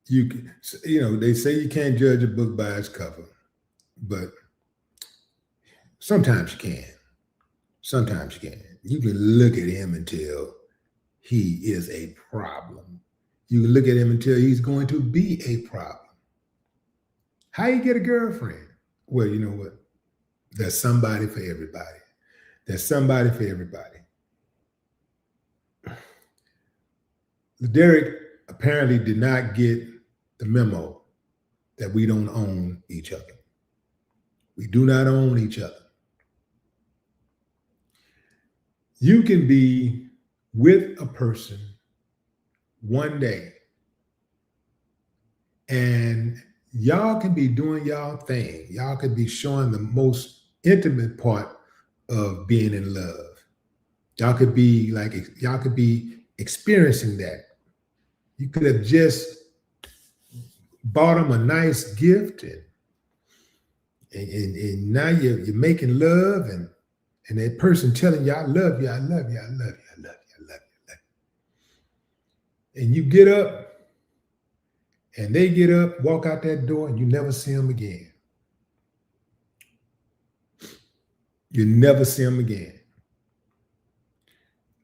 B: They say you can't judge a book by its cover, but sometimes you can. Sometimes you can. You can look at him and tell he is a problem. You can look at him and tell he's going to be a problem. How you get a girlfriend? Well, you know what? There's somebody for everybody. There's somebody for everybody. Laderick apparently did not get the memo that we don't own each other. We do not own each other. You can be with a person one day and y'all can be doing y'all thing. Y'all could be showing the most intimate part of being in love. Y'all could be experiencing that. You could have just bought them a nice gift and now you're making love and that person telling you, I love you, I love you, I love you, I love you, I love you, I love you. And you get up and they get up, walk out that door, and you never see them again. You never see them again.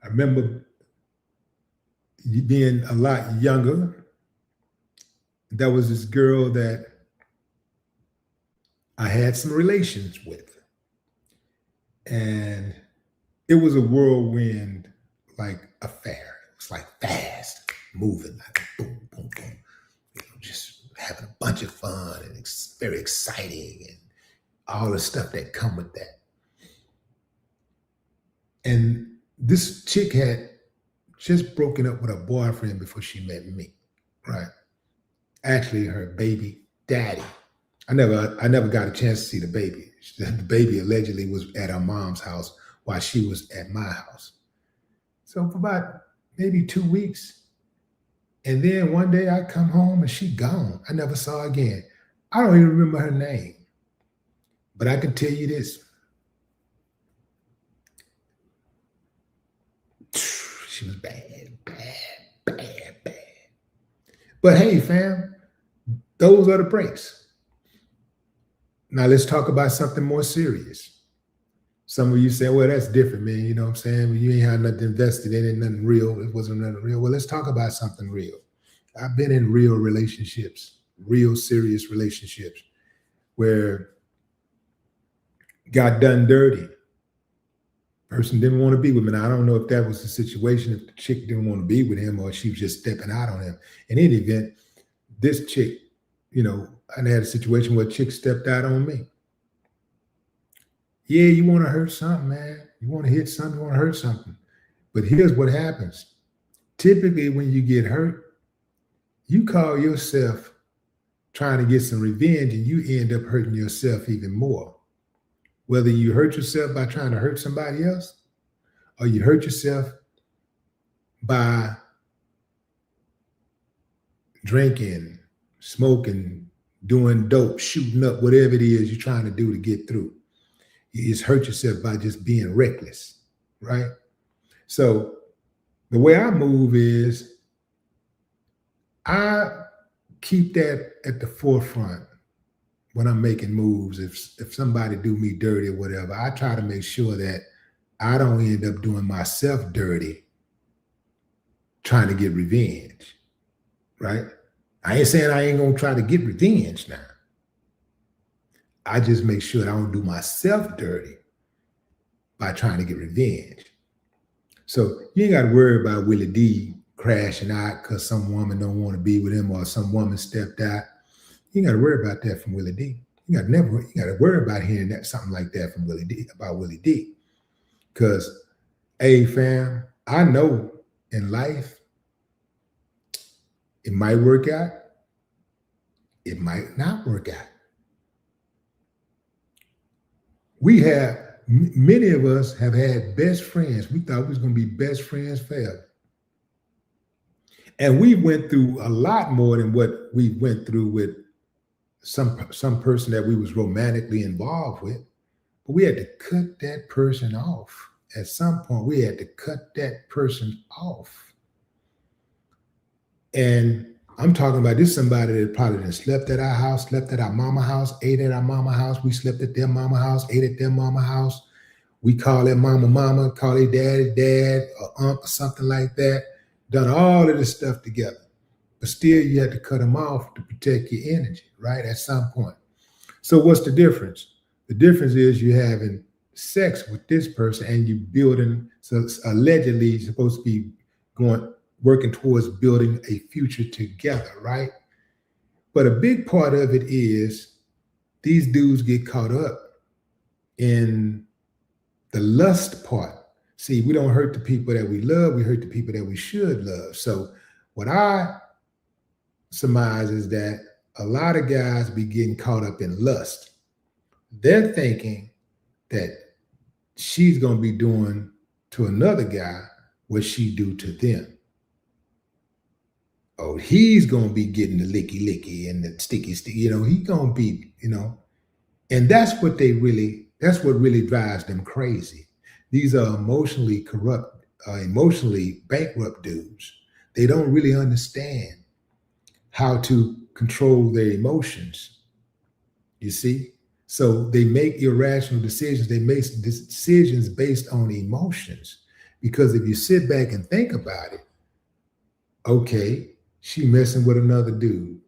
B: I remember being a lot younger, there was this girl that I had some relations with. And it was a whirlwind, like affair. It was like fast moving, like boom, boom, boom. You know, just having a bunch of fun and very exciting and all the stuff that come with that. And this chick had just broken up with her boyfriend before she met me, right? Actually, her baby daddy. I never got a chance to see the baby. The baby allegedly was at her mom's house while she was at my house. So for about maybe 2 weeks. And then one day I come home and she gone. I never saw her again. I don't even remember her name. But I can tell you this. She was bad, bad. But hey, fam, those are the breaks. Now let's talk about something more serious. Some of you say, well, that's different, man. You know what I'm saying? You ain't had nothing invested in it, nothing real. It wasn't nothing real. Well, let's talk about something real. I've been in real relationships, real serious relationships where got done dirty. Person didn't want to be with me. Now, I don't know if that was the situation, if the chick didn't want to be with him or she was just stepping out on him. In any event, this chick, you know, I had a situation where a chick stepped out on me. Yeah, you want to hurt something, man. You want to hit something, you want to hurt something. But here's what happens. Typically, when you get hurt, you call yourself trying to get some revenge and you end up hurting yourself even more. Whether you hurt yourself by trying to hurt somebody else or you hurt yourself by drinking, smoking, doing dope, shooting up, whatever it is you're trying to do to get through. You just hurt yourself by just being reckless, right? So the way I move is I keep that at the forefront when I'm making moves. If somebody do me dirty or whatever, I try to make sure that I don't end up doing myself dirty trying to get revenge, right? I ain't saying I ain't gonna try to get revenge now. I just make sure that I don't do myself dirty by trying to get revenge. So you ain't got to worry about Willie D crashing out because some woman don't want to be with him or some woman stepped out. You ain't got to worry about that from Willie D. You got to worry about hearing that something like that from Willie D, about Willie D. Because, hey, fam, I know in life it might work out, it might not work out. Many of us have had best friends. We thought we was going to be best friends forever. And we went through a lot more than what we went through with some person that we was romantically involved with. But we had to cut that person off. At some point, we had to cut that person off. And I'm talking about this somebody that probably done slept at our house, slept at our mama house, ate at our mama house. We slept at their mama house, ate at their mama house. We call their mama, mama, call their daddy, dad, or uncle, something like that. Done all of this stuff together. But still, you had to cut them off to protect your energy, right? At some point. So what's the difference? The difference is you're having sex with this person and you building, so allegedly you're supposed to be working towards building a future together, right? But a big part of it is these dudes get caught up in the lust part. See, we don't hurt the people that we love, we hurt the people that we should love. So what I surmise is that a lot of guys be getting caught up in lust. They're thinking that she's going to be doing to another guy what she do to them. Oh, he's going to be getting the licky and the sticky, you know, he's going to be, you know, and that's what really drives them crazy. These are emotionally corrupt, emotionally bankrupt dudes. They don't really understand how to control their emotions, you see? So they make irrational decisions. They make decisions based on emotions. Because if you sit back and think about it, Okay, she messing with another dude.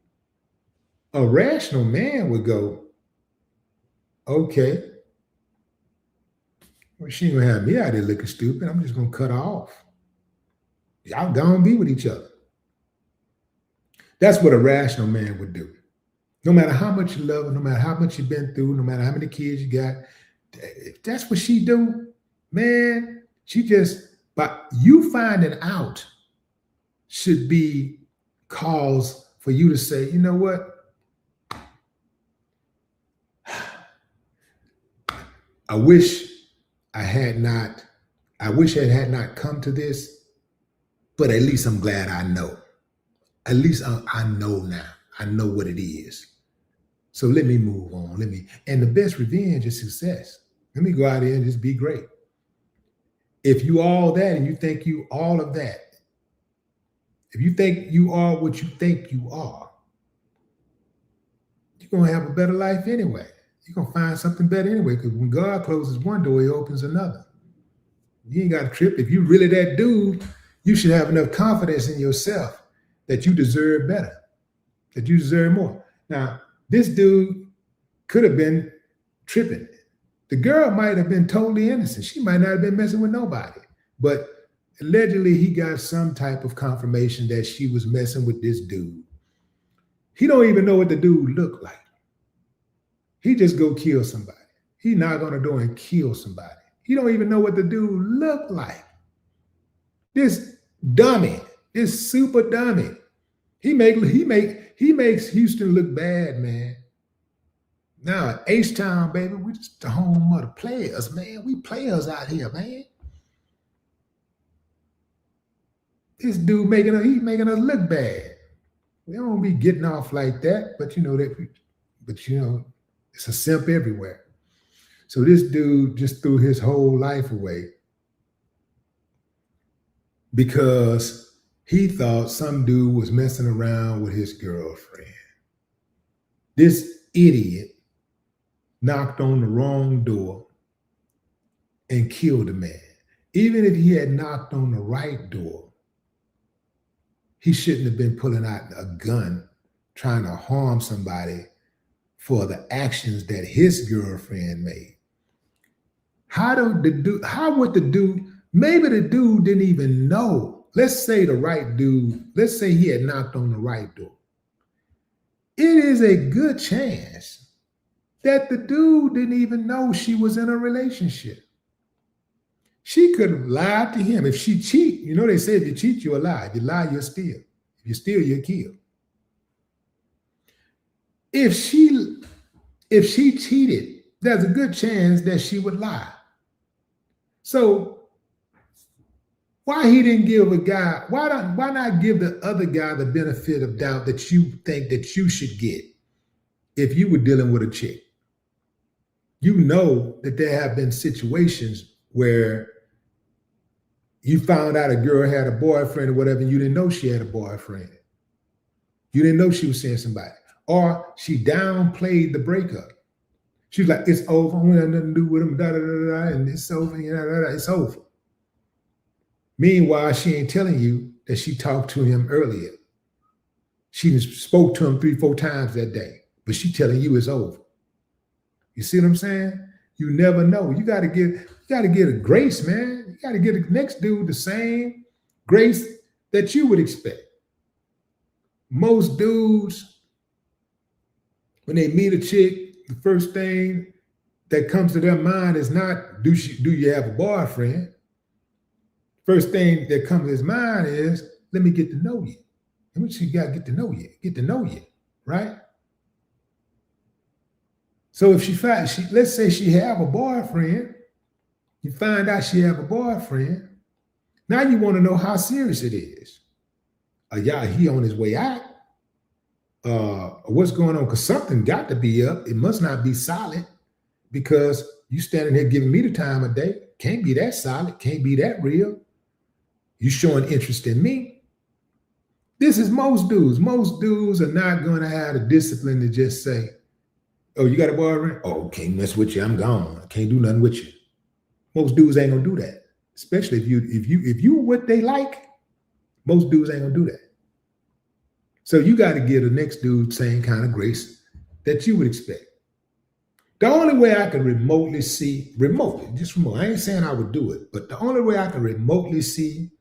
B: A rational man would go, okay, well, she ain't gonna have me out there looking stupid. I'm just gonna cut her off. Y'all gonna be with each other. That's what a rational man would do. No matter how much you love her, no matter how much you've been through, no matter how many kids you got, if that's what she do, man, she just, but you finding out should be cause for you to say, you know what? I wish it had not come to this, but at least I'm glad I know. At least I know now. I know what it is. So let me move on. And the best revenge is success. Let me go out there and just be great. If you all that and you think you all of that, if you think you are what you think you are, you're going to have a better life anyway. You're going to find something better anyway, because when God closes one door, he opens another. You ain't got to trip. If you really that dude, you should have enough confidence in yourself that you deserve better, that you deserve more. Now, this dude could have been tripping. The girl might have been totally innocent. She might not have been messing with nobody. But allegedly, he got some type of confirmation that she was messing with this dude. He don't even know what the dude looked like. He just go kill somebody. He knock on the door and kill somebody. He don't even know what the dude looked like. This dummy, this super dummy. He makes Houston look bad, man. Now, H-Town, baby, we just the home of the players, man. We players out here, man. This dude he's making us look bad. We don't be getting off like that, but it's a simp everywhere. So this dude just threw his whole life away because he thought some dude was messing around with his girlfriend. This idiot knocked on the wrong door and killed a man. Even if he had knocked on the right door, he shouldn't have been pulling out a gun trying to harm somebody for the actions that his girlfriend made. Maybe the dude didn't even know. Let's say he had knocked on the right door. It is a good chance that the dude didn't even know she was in a relationship. She could have lied to him. If she cheat, they say if you cheat, you're a lie. If you lie, you'll steal. If you steal, you'll kill. If she cheated, there's a good chance that she would lie. So why he didn't give why not give the other guy the benefit of doubt that you think that you should get if you were dealing with a chick? You know that there have been situations where you found out a girl had a boyfriend or whatever, and you didn't know she had a boyfriend. You didn't know she was seeing somebody. Or she downplayed the breakup. She's like, it's over, we have nothing to do with him, and it's over, it's over. Meanwhile, she ain't telling you that she talked to him earlier. She spoke to him 3-4 times that day, but she telling you it's over. You see what I'm saying? You never know. You gotta get a grace, man. You gotta get the next dude the same grace that you would expect. Most dudes, when they meet a chick, the first thing that comes to their mind is not, do you have a boyfriend? First thing that comes to his mind is, let me get to know you. How much you got to get to know you, right? So if let's say she have a boyfriend, you find out she have a boyfriend, now you want to know how serious it is. He on his way out? What's going on? Because something got to be up. It must not be solid, because you standing here giving me the time of day. Can't be that solid, can't be that real. You showing interest in me. This is most dudes. Most dudes are not going to have the discipline to just say, oh, you got a boyfriend? Oh, can't mess with you. I'm gone. I can't do nothing with you. Most dudes ain't gonna do that. Especially if you what they like, most dudes ain't gonna do that. So you got to give the next dude same kind of grace that you would expect. The only way I can remotely, I ain't saying I would do it, but the only way I can remotely see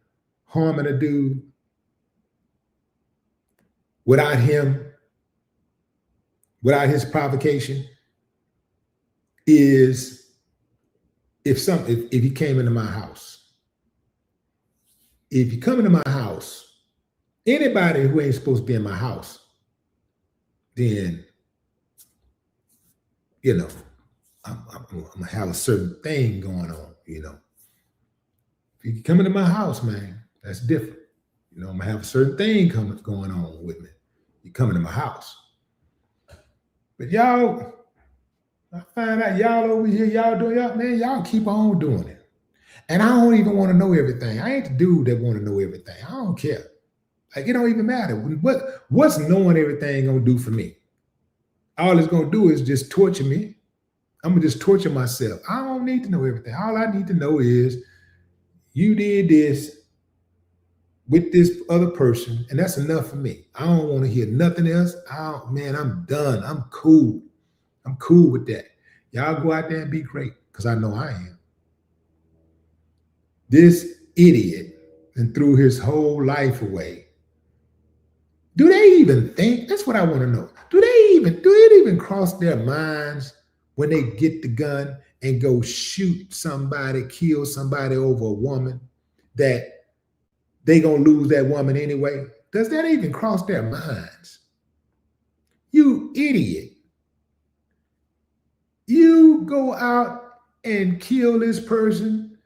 B: harming a dude without his provocation is if he came into my house. If you come into my house, anybody who ain't supposed to be in my house, then, you know, I'm gonna have a certain thing going on, you know. If you come into my house, man, that's different. You know, I'm gonna have a certain thing going on with me. You come into my house. But y'all, I find out y'all over here, y'all keep on doing it. And I don't even want to know everything. I ain't the dude that want to know everything. I don't care. Like, it don't even matter. What's knowing everything gonna do for me? All it's gonna do is just torture me. I'm gonna just torture myself. I don't need to know everything. All I need to know is you did this with this other person, and that's enough for me. I don't want to hear nothing else. I'm done. I'm cool. I'm cool with that. Y'all go out there and be great, because I know I am. This idiot and threw his whole life away. Do they even think? That's what I want to know. Do it even cross their minds when they get the gun and go shoot somebody, kill somebody over a woman, that they gonna lose that woman anyway? Does that even cross their minds? You idiot. You go out and kill this person,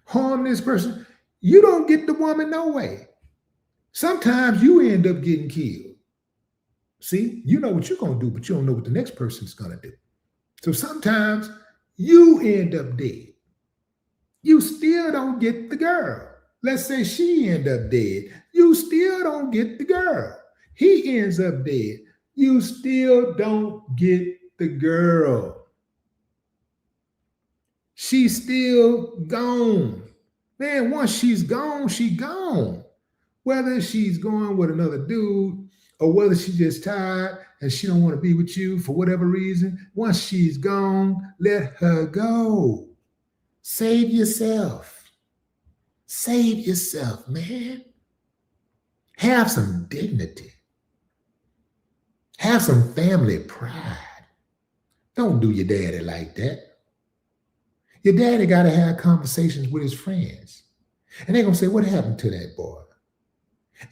B: harm this person. You don't get the woman no way. Sometimes you end up getting killed. See, you know what you're going to do, but you don't know what the next person's going to do. So sometimes you end up dead. You still don't get the girl. Let's say she end up dead. You still don't get the girl. He ends up dead. You still don't get the girl. She's still gone. Man, once she's gone, she gone. Whether she's going with another dude or whether she's just tired and she don't want to be with you for whatever reason, once she's gone, let her go. Save yourself. Save yourself, man. Have some dignity. Have some family pride. Don't do your daddy like that. Your daddy got to have conversations with his friends. And they're going to say, what happened to that boy?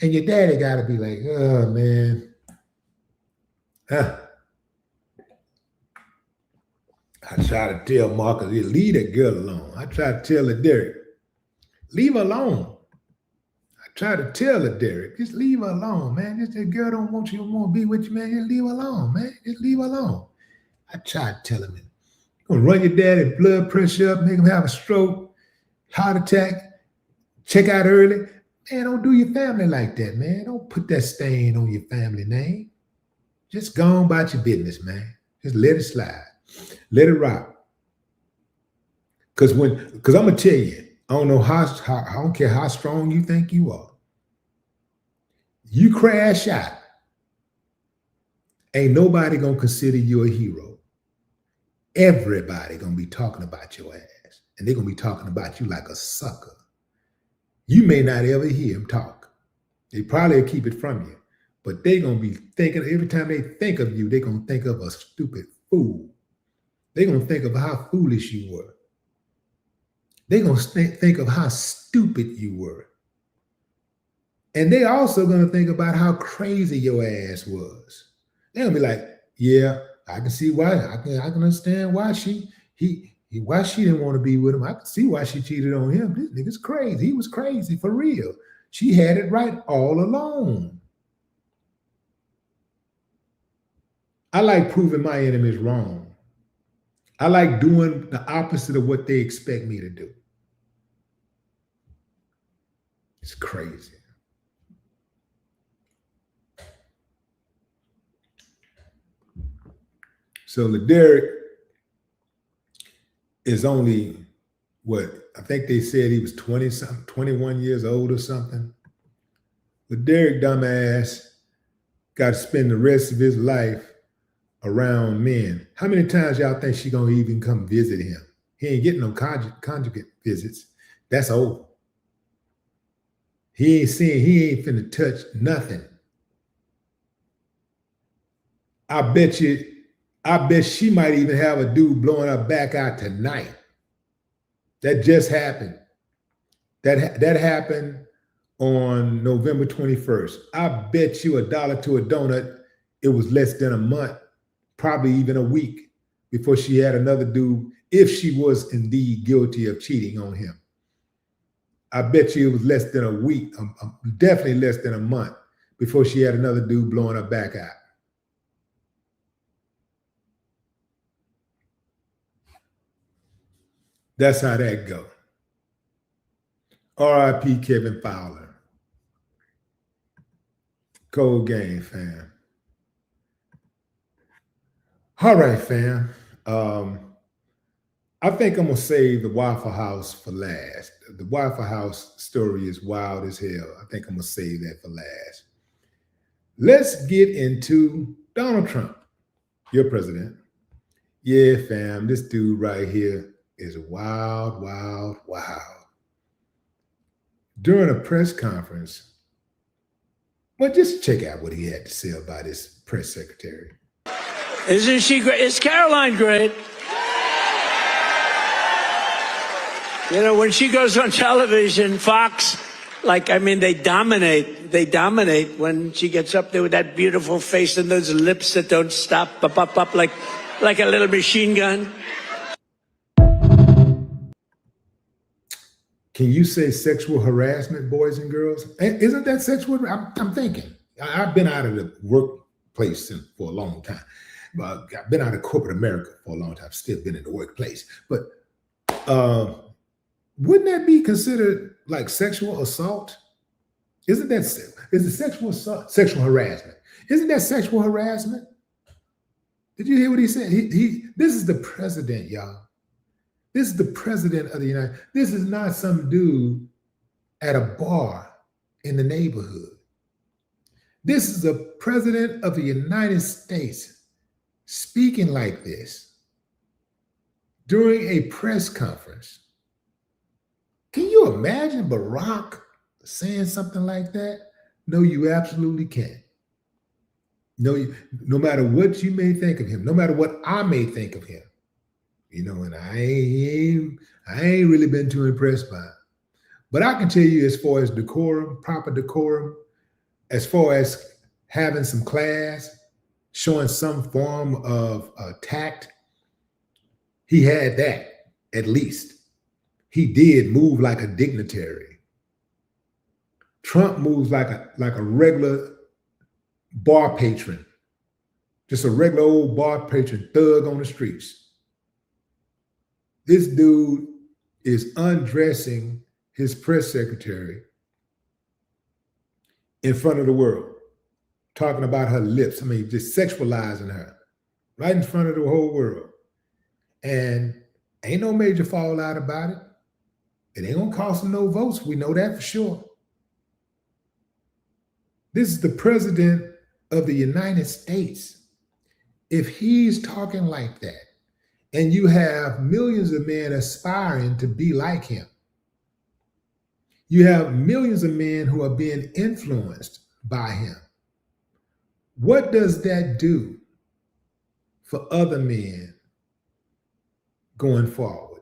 B: And your daddy got to be like, oh, man. I try to tell Marcus, leave that girl alone. I try to tell her, Derek, leave her alone. I try to tell her, Derek, just leave her alone, man. Just that girl don't want you, don't want to be with you, man. Just leave her alone, man. Just leave her alone. I try to tell him, you're going to run your daddy blood pressure up, make him have a stroke, heart attack, check out early. Man, don't do your family like that, man. Don't put that stain on your family name. Just go on about your business, man. Just let it slide. Let it rock. Because I'm going to tell you, I don't know I don't care how strong you think you are. You crash out, ain't nobody going to consider you a hero. Everybody going to be talking about your ass. And they're going to be talking about you like a sucker. You may not ever hear them talk. They probably keep it from you. But they're going to be thinking, every time they think of you, they're going to think of a stupid fool. They're going to think of how foolish you were. They're going to think of how stupid you were. And they also going to think about how crazy your ass was. They're going to be like, yeah, I can see why. I can understand why she didn't want to be with him. I can see why she cheated on him. This nigga's crazy. He was crazy for real. She had it right all along. I like proving my enemies wrong. I like doing the opposite of what they expect me to do. It's crazy. So Derek is only, I think they said he was 20-something, 21 years old or something. But Derek dumbass got to spend the rest of his life around men. How many times y'all think she gonna even come visit him? He ain't getting no conjugate visits. That's over. He ain't finna touch nothing. I bet she might even have a dude blowing her back out tonight. That just happened. That happened on November 21st. I bet you $1 to a donut, it was less than a month, probably even a week before she had another dude, if she was indeed guilty of cheating on him. I bet you it was less than a week, definitely less than a month before she had another dude blowing her back out. That's how that go. R.I.P. Kevin Fowler. Cold game, fam. All right, fam. I think I'm going to save the Waffle House for last. The Waffle House story is wild as hell. I think I'm going to save that for last. Let's get into Donald Trump, your president. Yeah, fam, this dude right here is wild, wild, wild. During a press conference, well, just check out what he had to say about his press secretary.
K: Isn't she great? Is Caroline great? You know, when she goes on television, Fox, they dominate. They dominate when she gets up there with that beautiful face and those lips that don't stop, up, like a little machine gun.
B: Can you say sexual harassment, boys and girls? Isn't that sexual? I'm thinking. I've been out of the workplace for a long time. I've been out of corporate America for a long time. Still been in the workplace. But wouldn't that be considered like sexual assault? Is it sexual assault, sexual harassment? Isn't that sexual harassment? Did you hear what he said? This is the president, y'all. This is the president of the United States. This is not some dude at a bar in the neighborhood. This is the president of the United States speaking like this during a press conference. Can you imagine Barack saying something like that? No, you absolutely can't. No matter what you may think of him, no matter what I may think of him, and I ain't really been too impressed by it. But I can tell you, as far as decorum, proper decorum, as far as having some class, showing some form of tact, he had that, at least. He did move like a dignitary. Trump moves like a regular bar patron, just a regular old bar patron thug on the streets. This dude is undressing his press secretary in front of the world, talking about her lips. Just sexualizing her right in front of the whole world. And ain't no major fallout about it. It ain't gonna cost him no votes. We know that for sure. This is the president of the United States. If he's talking like that, and you have millions of men aspiring to be like him, you have millions of men who are being influenced by him, what does that do for other men going forward?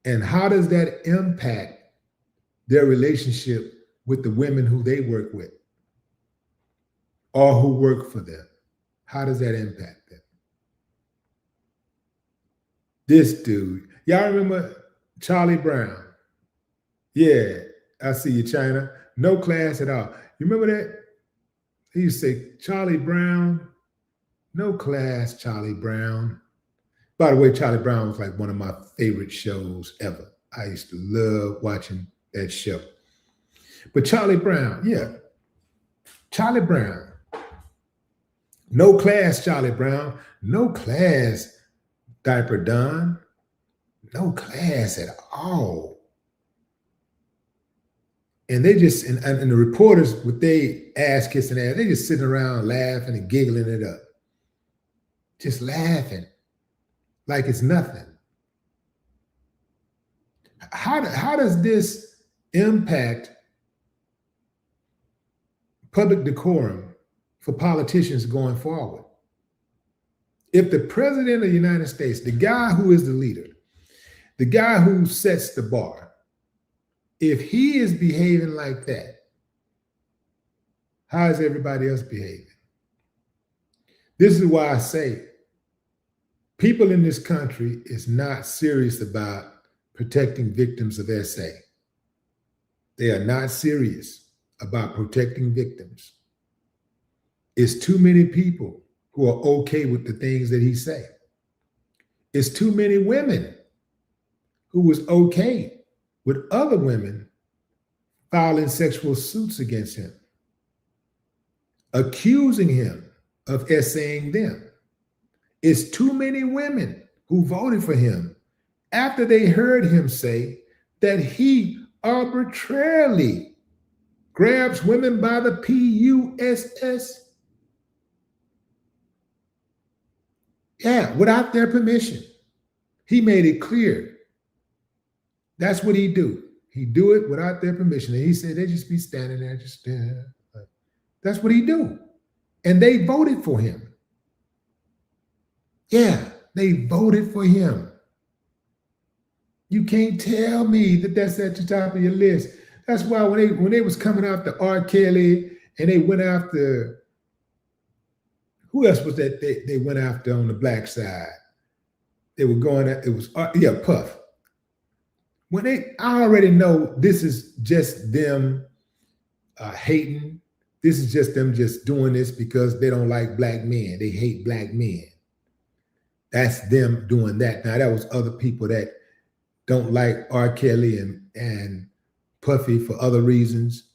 B: And how does that impact their relationship with the women who they work with or who work for them? How does that impact them? This dude, y'all remember Charlie Brown? Yeah, I see you, China. No class at all. You remember that? He used to say, Charlie Brown, no class, Charlie Brown. By the way, Charlie Brown was like one of my favorite shows ever. I used to love watching that show. But Charlie Brown, yeah. Charlie Brown. No class, Charlie Brown. No class, Diaper Don. No class at all. And they just, and the reporters, with they ass kissing ass, they just sitting around laughing and giggling it up. Just laughing like it's nothing. How does this impact public decorum for politicians going forward? If the president of the United States, the guy who is the leader, the guy who sets the bar, if he is behaving like that, how is everybody else behaving? This is why I say people in this country is not serious about protecting victims of SA. They are not serious about protecting victims. It's too many people who are okay with the things that he say. It's too many women who was okay with other women filing sexual suits against him, accusing him of essaying them. It's too many women who voted for him after they heard him say that he arbitrarily grabs women by the PUSS. Yeah, without their permission. He made it clear. That's what he do. He do it without their permission. And he said they just be standing there, just staring. That's what he do. And they voted for him. Yeah, they voted for him. You can't tell me that that's at the top of your list. That's why when they was coming after R. Kelly and they went after, who else was that they went after on the black side? They were going at, it was, Puff. I already know this is just them hating. This is just them just doing this because they don't like black men. They hate black men. That's them doing that. Now, that was other people that don't like R. Kelly and Puffy for other reasons.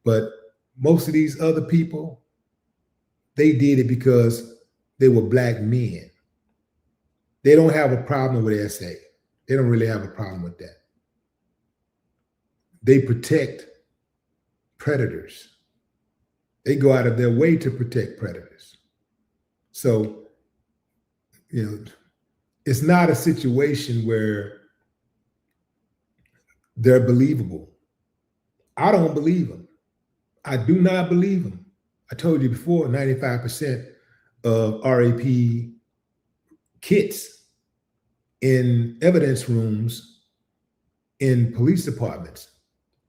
B: But most of these other people, they did it because they were black men. They don't have a problem with SA. They don't really have a problem with that. They protect predators. They go out of their way to protect predators. So, it's not a situation where they're believable. I don't believe them. I do not believe them. I told you before, 95% of RAP kits in evidence rooms in police departments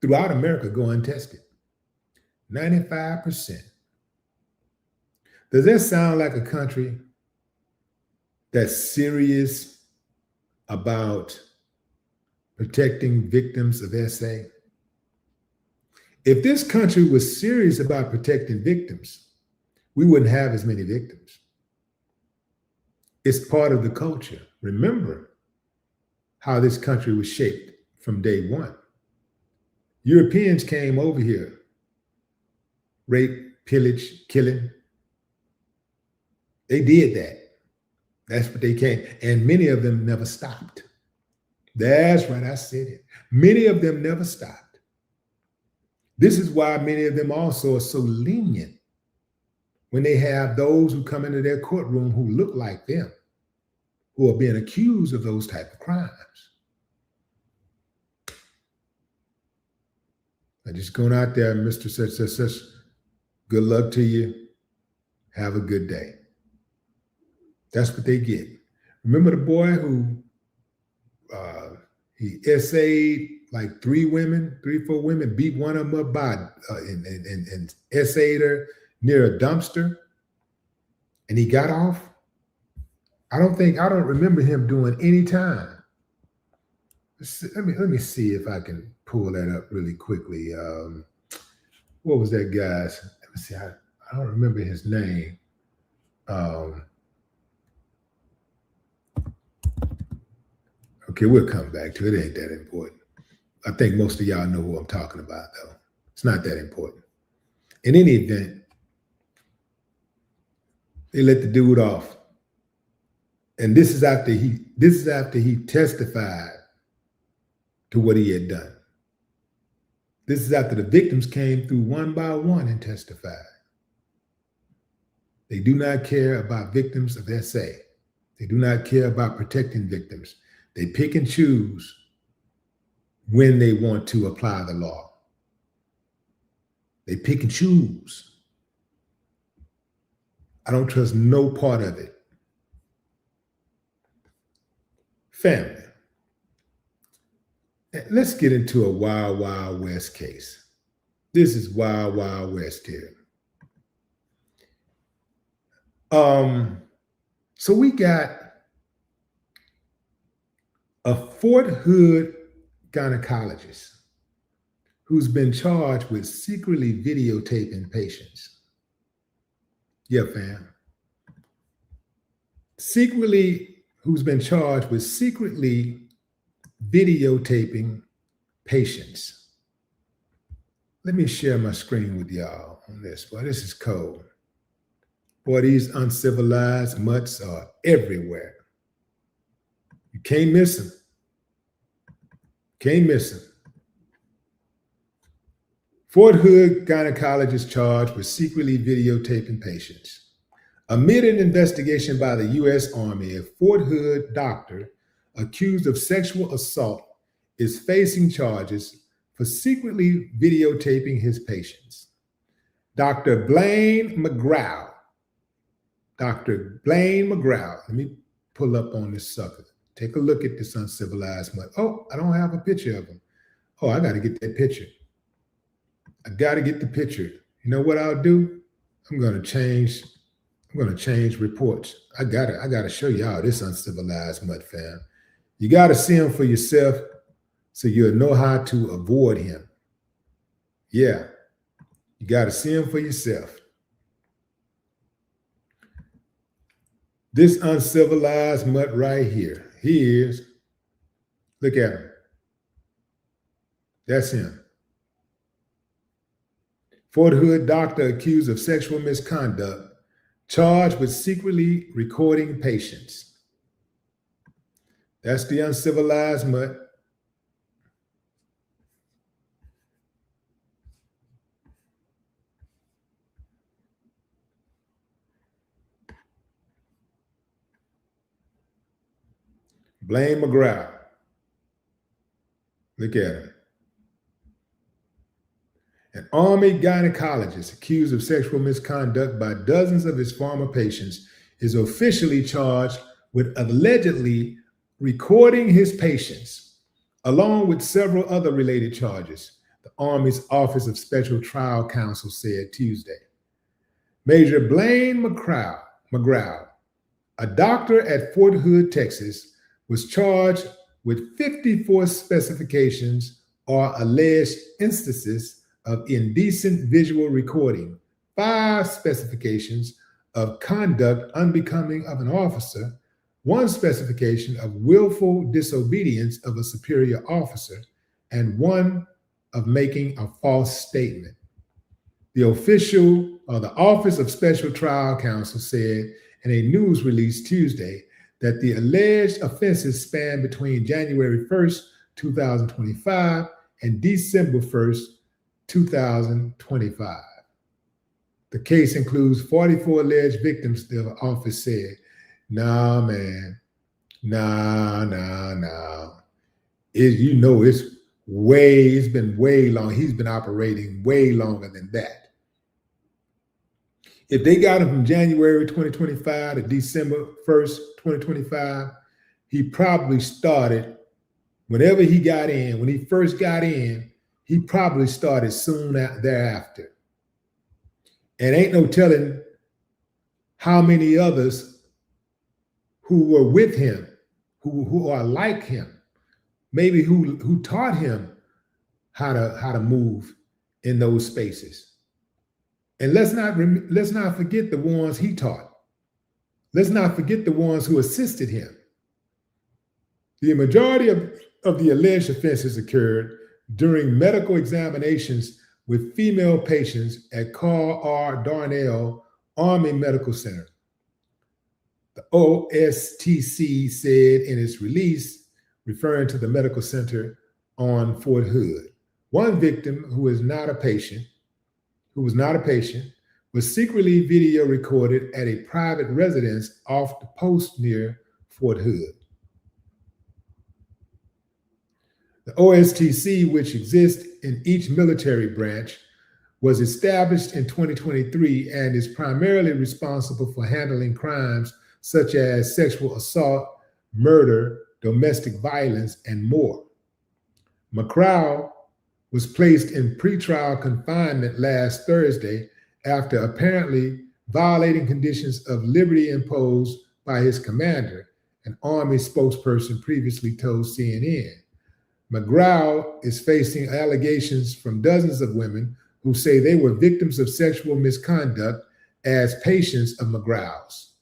B: throughout America go untested. 95%. Does that sound like a country that's serious about protecting victims of SA? If this country was serious about protecting victims, we wouldn't have as many victims. It's part of the culture. Remember how this country was shaped from day one. Europeans came over here, rape, pillage, killing. They did that. That's what they came. And many of them never stopped. That's right, I said it. Many of them never stopped. This is why many of them also are so lenient when they have those who come into their courtroom who look like them, who are being accused of those type of crimes. I'm just going out there, Mr. Such. Good luck to you. Have a good day. That's what they get. Remember the boy who he essayed like 3 or 4 women, beat one of them up by and essayed her near a dumpster, and he got off? I don't remember him doing any time. Let me see if I can pull that up really quickly. What was that guy's? Let me see. I don't remember his name. Okay, we'll come back to it. It ain't that important. I think most of y'all know who I'm talking about, though. It's not that important. In any event, they let the dude off. And this is after he testified to what he had done. This is after the victims came through one by one and testified. They do not care about victims of SA. They do not care about protecting victims. They pick and choose when they want to apply the law. They pick and choose. I don't trust no part of it. Family. Let's get into a Wild Wild West case. This is Wild Wild West here. So we got a Fort Hood gynecologist who's been charged with secretly videotaping patients. Yeah, fam. Who's been charged with secretly videotaping patients. Let me share my screen with y'all on this. Boy, this is cold. Boy, these uncivilized mutts are everywhere. You can't miss them. Can't miss them. Fort Hood gynecologist charged with secretly videotaping patients. Amid an investigation by the U.S. Army, a Fort Hood doctor accused of sexual assault is facing charges for secretly videotaping his patients. Dr. Blaine McGraw. Dr. Blaine McGraw. Let me pull up on this sucker. Take a look at this uncivilized mutt. Oh, I don't have a picture of him. Oh, I got to get that picture. I got to get the picture. You know what I'll do? I'm going to change reports. I gotta show y'all this uncivilized mutt, fam. You got to see him for yourself so you'll know how to avoid him. Yeah, you got to see him for yourself. This uncivilized mutt right here. He is. Look at him. That's him. Fort Hood doctor accused of sexual misconduct, charged with secretly recording patients. That's the uncivilized mutt. Blaine McGraw. Look at him. An Army gynecologist accused of sexual misconduct by dozens of his former patients is officially charged with allegedly recording his patients, along with several other related charges, the Army's Office of Special Trial Counsel said Tuesday. Major Blaine McGraw, a doctor at Fort Hood, Texas, was charged with 54 specifications or alleged instances of indecent visual recording, 5 specifications of conduct unbecoming of an officer, 1 specification of willful disobedience of a superior officer, and 1 of making a false statement. The Office of Special Trial Counsel said in a news release Tuesday that the alleged offenses span between January 1st, 2025 and December 1st, 2025. The case includes 44 alleged victims, the office said. Nah, man. Nah. It's been way long. He's been operating way longer than that. If they got him from January 2025 to December 1st, 2025, he probably started, whenever he got in, when he first got in, he probably started soon thereafter. And ain't no telling how many others who were with him, who are like him, maybe who taught him how to move in those spaces. And let's not forget the ones he taught. Let's not forget the ones who assisted him. The majority of the alleged offenses occurred during medical examinations with female patients at Carl R. Darnell Army Medical Center. The OSTC said in its release, referring to the medical center on Fort Hood. One victim who was not a patient, was secretly video recorded at a private residence off the post near Fort Hood. The OSTC, which exists in each military branch, was established in 2023 and is primarily responsible for handling crimes such as sexual assault, murder, domestic violence, and more. McCrowell was placed in pretrial confinement last Thursday after apparently violating conditions of liberty imposed by his commander, an Army spokesperson previously told CNN. McGraw is facing allegations from dozens of women who say they were victims of sexual misconduct as patients of McGraw's.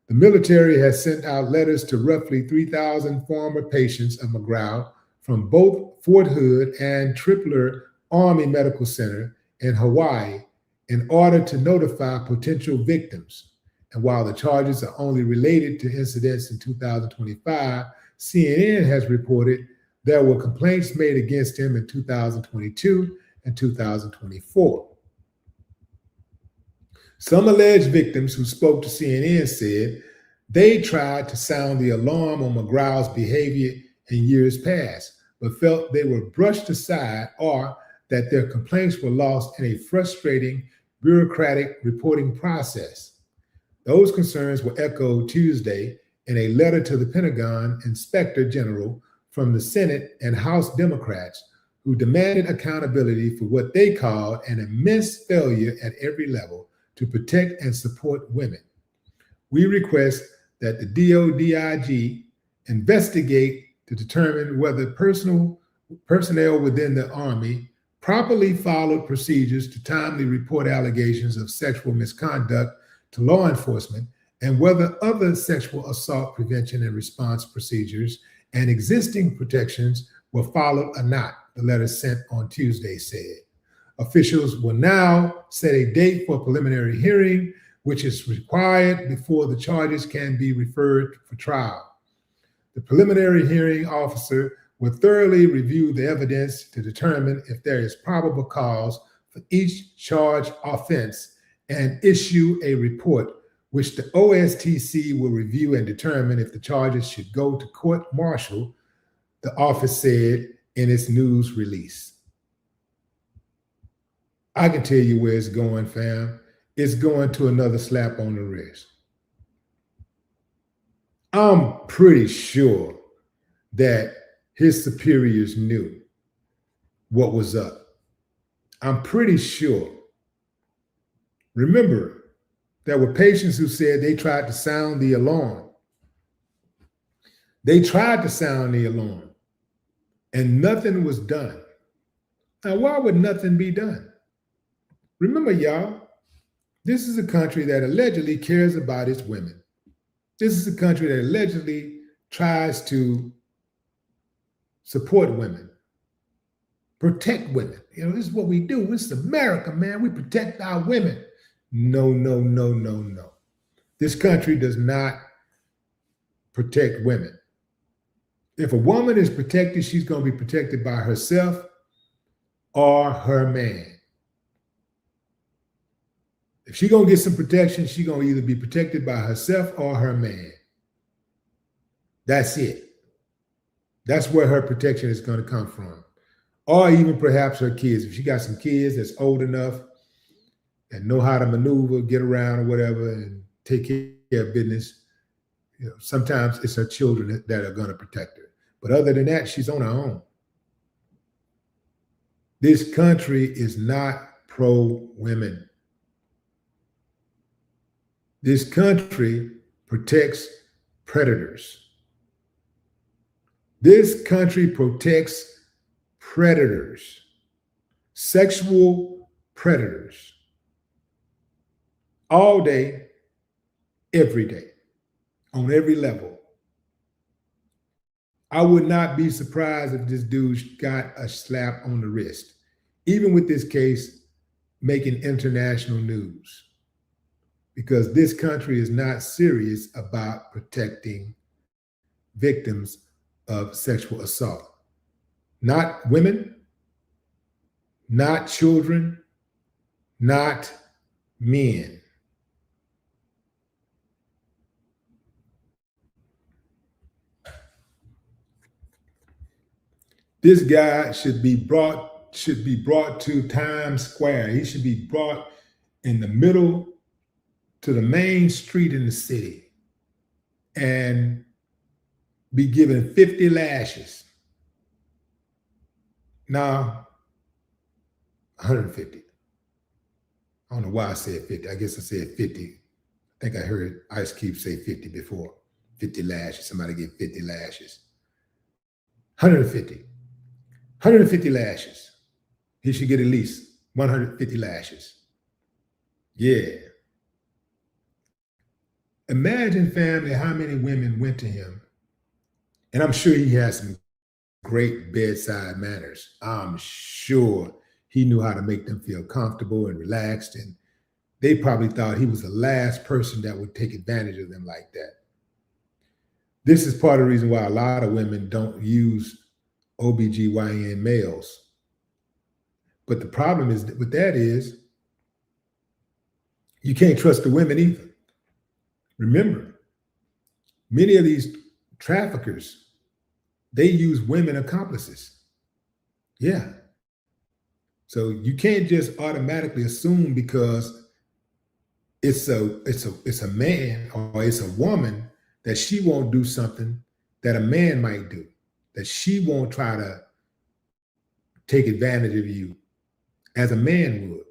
B: The military has sent out letters to roughly 3,000 former patients of McGraw from both Fort Hood and Tripler Army Medical Center in Hawaii in order to notify potential victims. And while the charges are only related to incidents in 2025, CNN has reported there were complaints made against him in 2022 and 2024. Some alleged victims who spoke to CNN said they tried to sound the alarm on McGraw's behavior in years past, but felt they were brushed aside or that their complaints were lost in a frustrating bureaucratic reporting process. Those concerns were echoed Tuesday in a letter to the Pentagon Inspector General from the Senate and House Democrats, who demanded accountability for what they called an immense failure at every level to protect and support women. We request that the DODIG investigate to determine whether personnel within the Army properly followed procedures to timely report allegations of sexual misconduct to law enforcement, and whether other sexual assault prevention and response procedures and existing protections were followed or not, the letter sent on Tuesday said. Officials will now set a date for a preliminary hearing, which is required before the charges can be referred for trial. The preliminary hearing officer will thoroughly review the evidence to determine if there is probable cause for each charged offense and issue a report, which the OSTC will review and determine if the charges should go to court-martial, the office said in its news release. I can tell you where it's going, fam. It's going to another slap on the wrist. I'm pretty sure that his superiors knew what was up. I'm pretty sure. Remember, there were patients who said they tried to sound the alarm. They tried to sound the alarm, and nothing was done. Now, why would nothing be done? Remember, y'all, this is a country that allegedly cares about its women. This is a country that allegedly tries to support women, protect women. You know, this is what we do. This is America, man. We protect our women. No, no, no, no, no. This country does not protect women. If a woman is protected, she's going to be protected by herself or her man. If she's going to get some protection, she's going to either be protected by herself or her man. That's it. That's where her protection is going to come from. Or even perhaps her kids. If she got some kids that's old enough and know how to maneuver, get around or whatever, and take care of business, you know, sometimes it's her children that are going to protect her. But other than that, she's on her own. This country is not pro-women. This country protects predators. This country protects predators, sexual predators, all day, every day, on every level. I would not be surprised if this dude got a slap on the wrist, even with this case making international news, because this country is not serious about protecting victims of sexual assault. Not women, not children, not men. This guy should be brought to Times Square. He should be brought in the middle to the main street in the city and be given 50 lashes. Now, 150. I don't know why I said 50. I guess I said 50. I think I heard Ice Cube say 50 before. 50 lashes. Somebody get 50 lashes. 150. 150 lashes. He should get at least 150 lashes. Yeah. Imagine, family, how many women went to him. And I'm sure he has some great bedside manners. I'm sure he knew how to make them feel comfortable and relaxed. And they probably thought he was the last person that would take advantage of them like that. This is part of the reason why a lot of women don't use OBGYN males. But the problem is with that is you can't trust the women either. Remember, many of these traffickers, they use women accomplices. Yeah. So you can't just automatically assume because it's a man or it's a woman that she won't do something that a man might do, that she won't try to take advantage of you as a man would.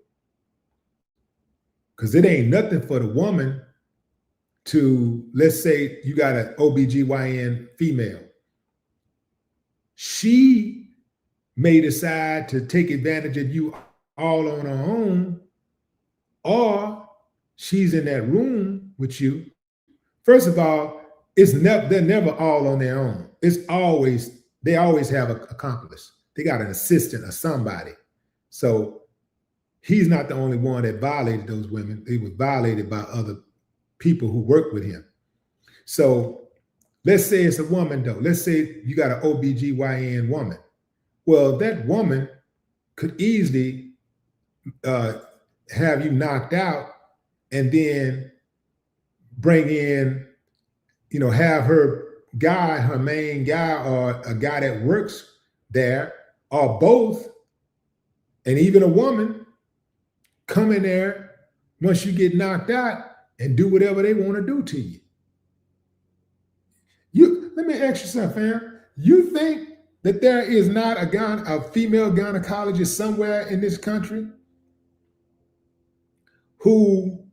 B: Because it ain't nothing for the woman to, let's say you got an OBGYN female. She may decide to take advantage of you all on her own, or she's in that room with you. First of all, they're never all on their own. They always have an accomplice. They got an assistant or somebody. So he's not the only one that violated those women. They were violated by other people who work with him. So let's say it's a woman though. Let's say you got an OBGYN woman. Well, that woman could easily have you knocked out and then bring in, have her main guy or a guy that works there or both, and even a woman come in there once you get knocked out and do whatever they want to do to you. Let me ask you something, fam. You think that there is not a female gynecologist somewhere in this country who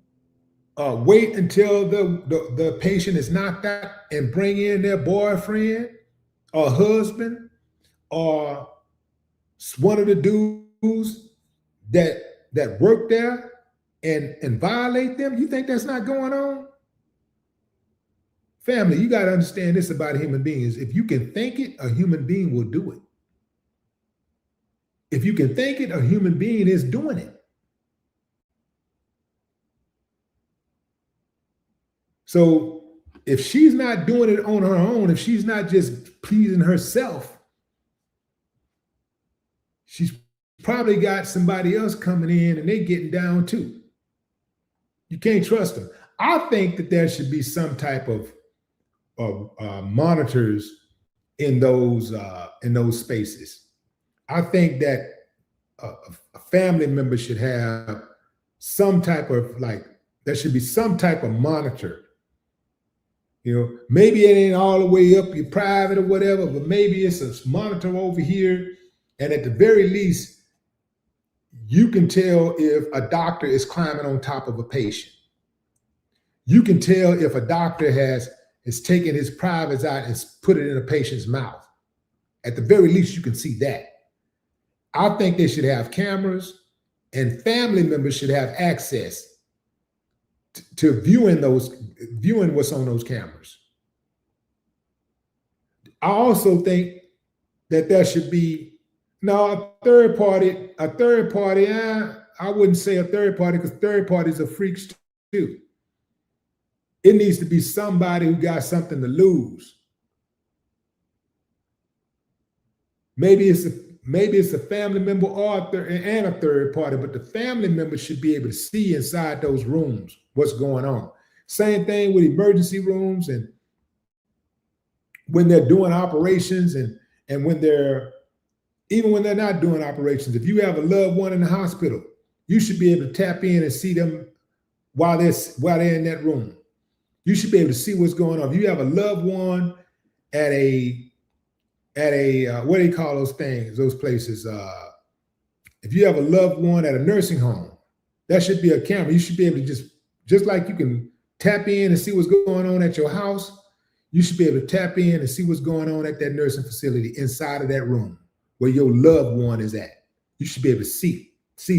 B: wait until the patient is knocked out and bring in their boyfriend or husband or one of the dudes that work there and violate them? You think that's not going on? Family, you got to understand this about human beings. If you can think it, a human being will do it. If you can think it, a human being is doing it. So if she's not doing it on her own, if she's not just pleasing herself, she's probably got somebody else coming in and they getting down too. You can't trust them. I think that there should be some type of monitors in those spaces. I think that a family member should have some type of there should be some type of monitor. Maybe it ain't all the way up your private or whatever, but maybe it's a monitor over here. And at the very least, you can tell if a doctor is climbing on top of a patient. You can tell if a doctor is taking his privates out and put it in a patient's mouth. At the very least, you can see that. I think they should have cameras, and family members should have access to viewing what's on those cameras. I also think that there should be a third party. I wouldn't say a third party because third parties are freaks too. It needs to be somebody who got something to lose. Maybe it's maybe it's a family member or a third party, but the family member should be able to see inside those rooms what's going on. Same thing with emergency rooms, and when they're doing operations, and when even when they're not doing operations. If you have a loved one in the hospital, you should be able to tap in and see them while they're in that room. You should be able to see what's going on. If you have a loved one at a what do you call those things, those places? If you have a loved one at a nursing home, that should be a camera. You should be able to just like you can tap in and see what's going on at your house, you should be able to tap in and see what's going on at that nursing facility inside of that room where your loved one is at. You should be able to see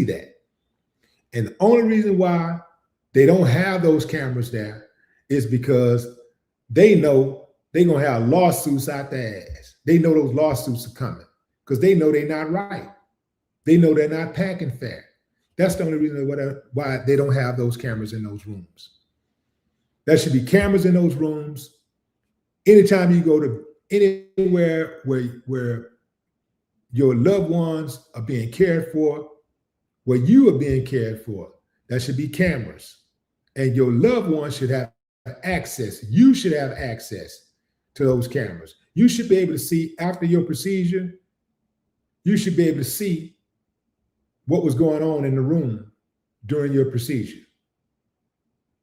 B: that. And the only reason why they don't have those cameras there is because they know they're going to have lawsuits out their ass. They know those lawsuits are coming because they know they're not right. They know they're not packing fair. That's the only reason why they don't have those cameras in those rooms. There should be cameras in those rooms. Anytime you go to anywhere where your loved ones are being cared for, where you are being cared for, there should be cameras. And your loved ones should have access. You should have access to those cameras. You should be able to see after your procedure, you should be able to see what was going on in the room during your procedure.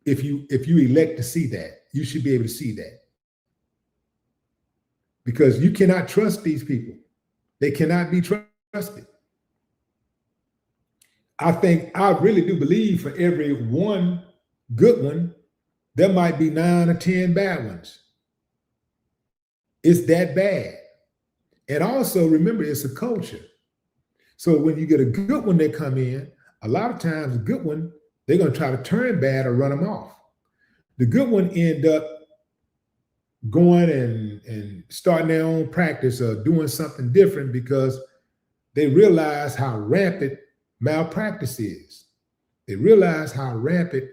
B: If you elect to see that, you should be able to see that. Because you cannot trust these people. They cannot be trusted. I really do believe for every one good one, there might be 9 or 10 bad ones. It's that bad. And also remember, it's a culture. So when you get a good one that come in, a lot of times a good one, they're going to try to turn bad or run them off. The good one end up going and starting their own practice or doing something different because they realize how rampant malpractice is. They realize how rampant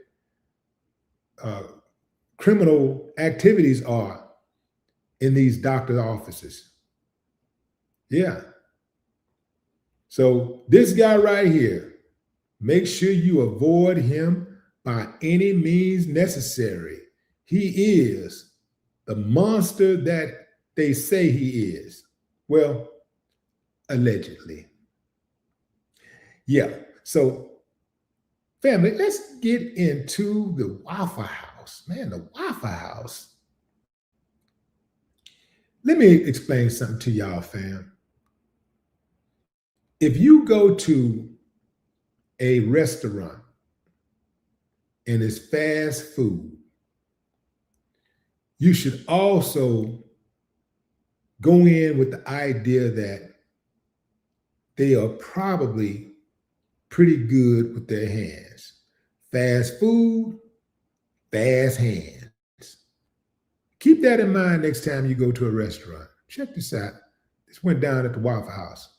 B: criminal activities are in these doctor's offices. Yeah. So this guy right here, make sure you avoid him by any means necessary. He is the monster that they say he is. Well, allegedly. Yeah. So, family, let's get into the Waffle House. Man, the Waffle House. Let me explain something to y'all, fam. If you go to a restaurant and it's fast food, you should also go in with the idea that they are probably pretty good with their hands. Fast food, fast hands. Keep that in mind next time you go to a restaurant. Check this out. This went down at the Waffle House.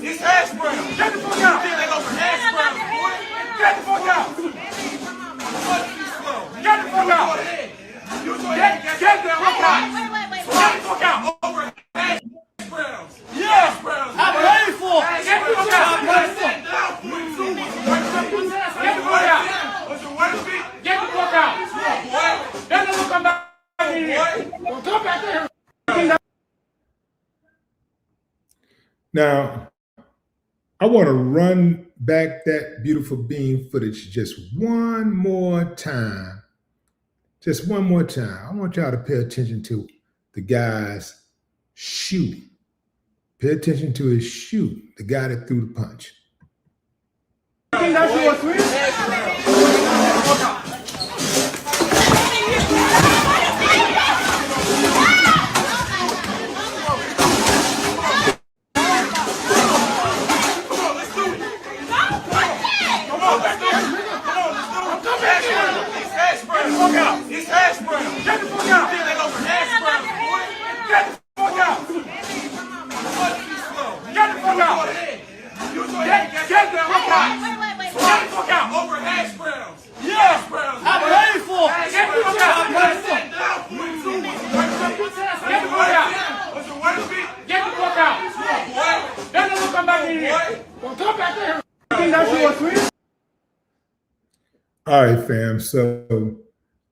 L: It's hash brown. Get the fuck out. They go for hash brown, boy. Get the fuck out. Get the fuck out. Get the fuck out. Get the fuck out. Over hash browns. Yeah. I paid for it. Get the fuck out. Get the fuck out. Get the fuck out. Get the fuck out. Then they'll come back here. Come back there.
B: Now, I want to run back that beautiful beam footage just one more time. Just one more time. I want y'all to pay attention to the guy's shoe. Pay attention to his shoe, the guy that threw the punch.
L: You think that shit was sweet? It's hash brown. Get the fuck out. over hash browns, boy. Get the fuck out. Get the fuck out. Get the fuck out. Get the fuck out. Over hash browns. Yeah. Hash browns. I paid for it. Get the fuck out. Get the fuck out. What's the worst beat? Get the fuck out. Then don't come back in here. Don't come back here.
B: All right, fam. So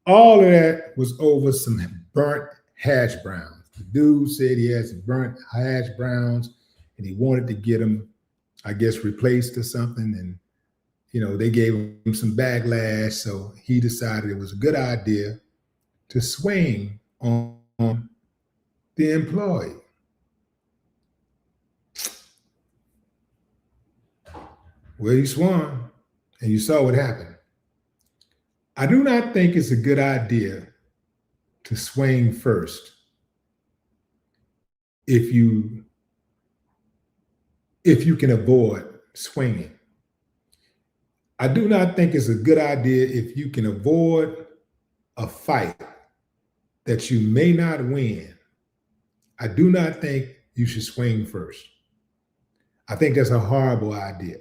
B: all of that was over some burnt hash browns. The dude said he had some burnt hash browns and he wanted to get them, I guess, replaced or something. And, they gave him some backlash. So he decided it was a good idea to swing on the employee. Well, he swung, and you saw what happened. I do not think it's a good idea to swing first if you can avoid swinging. I do not think it's a good idea if you can avoid a fight that you may not win. I do not think you should swing first. I think that's a horrible idea.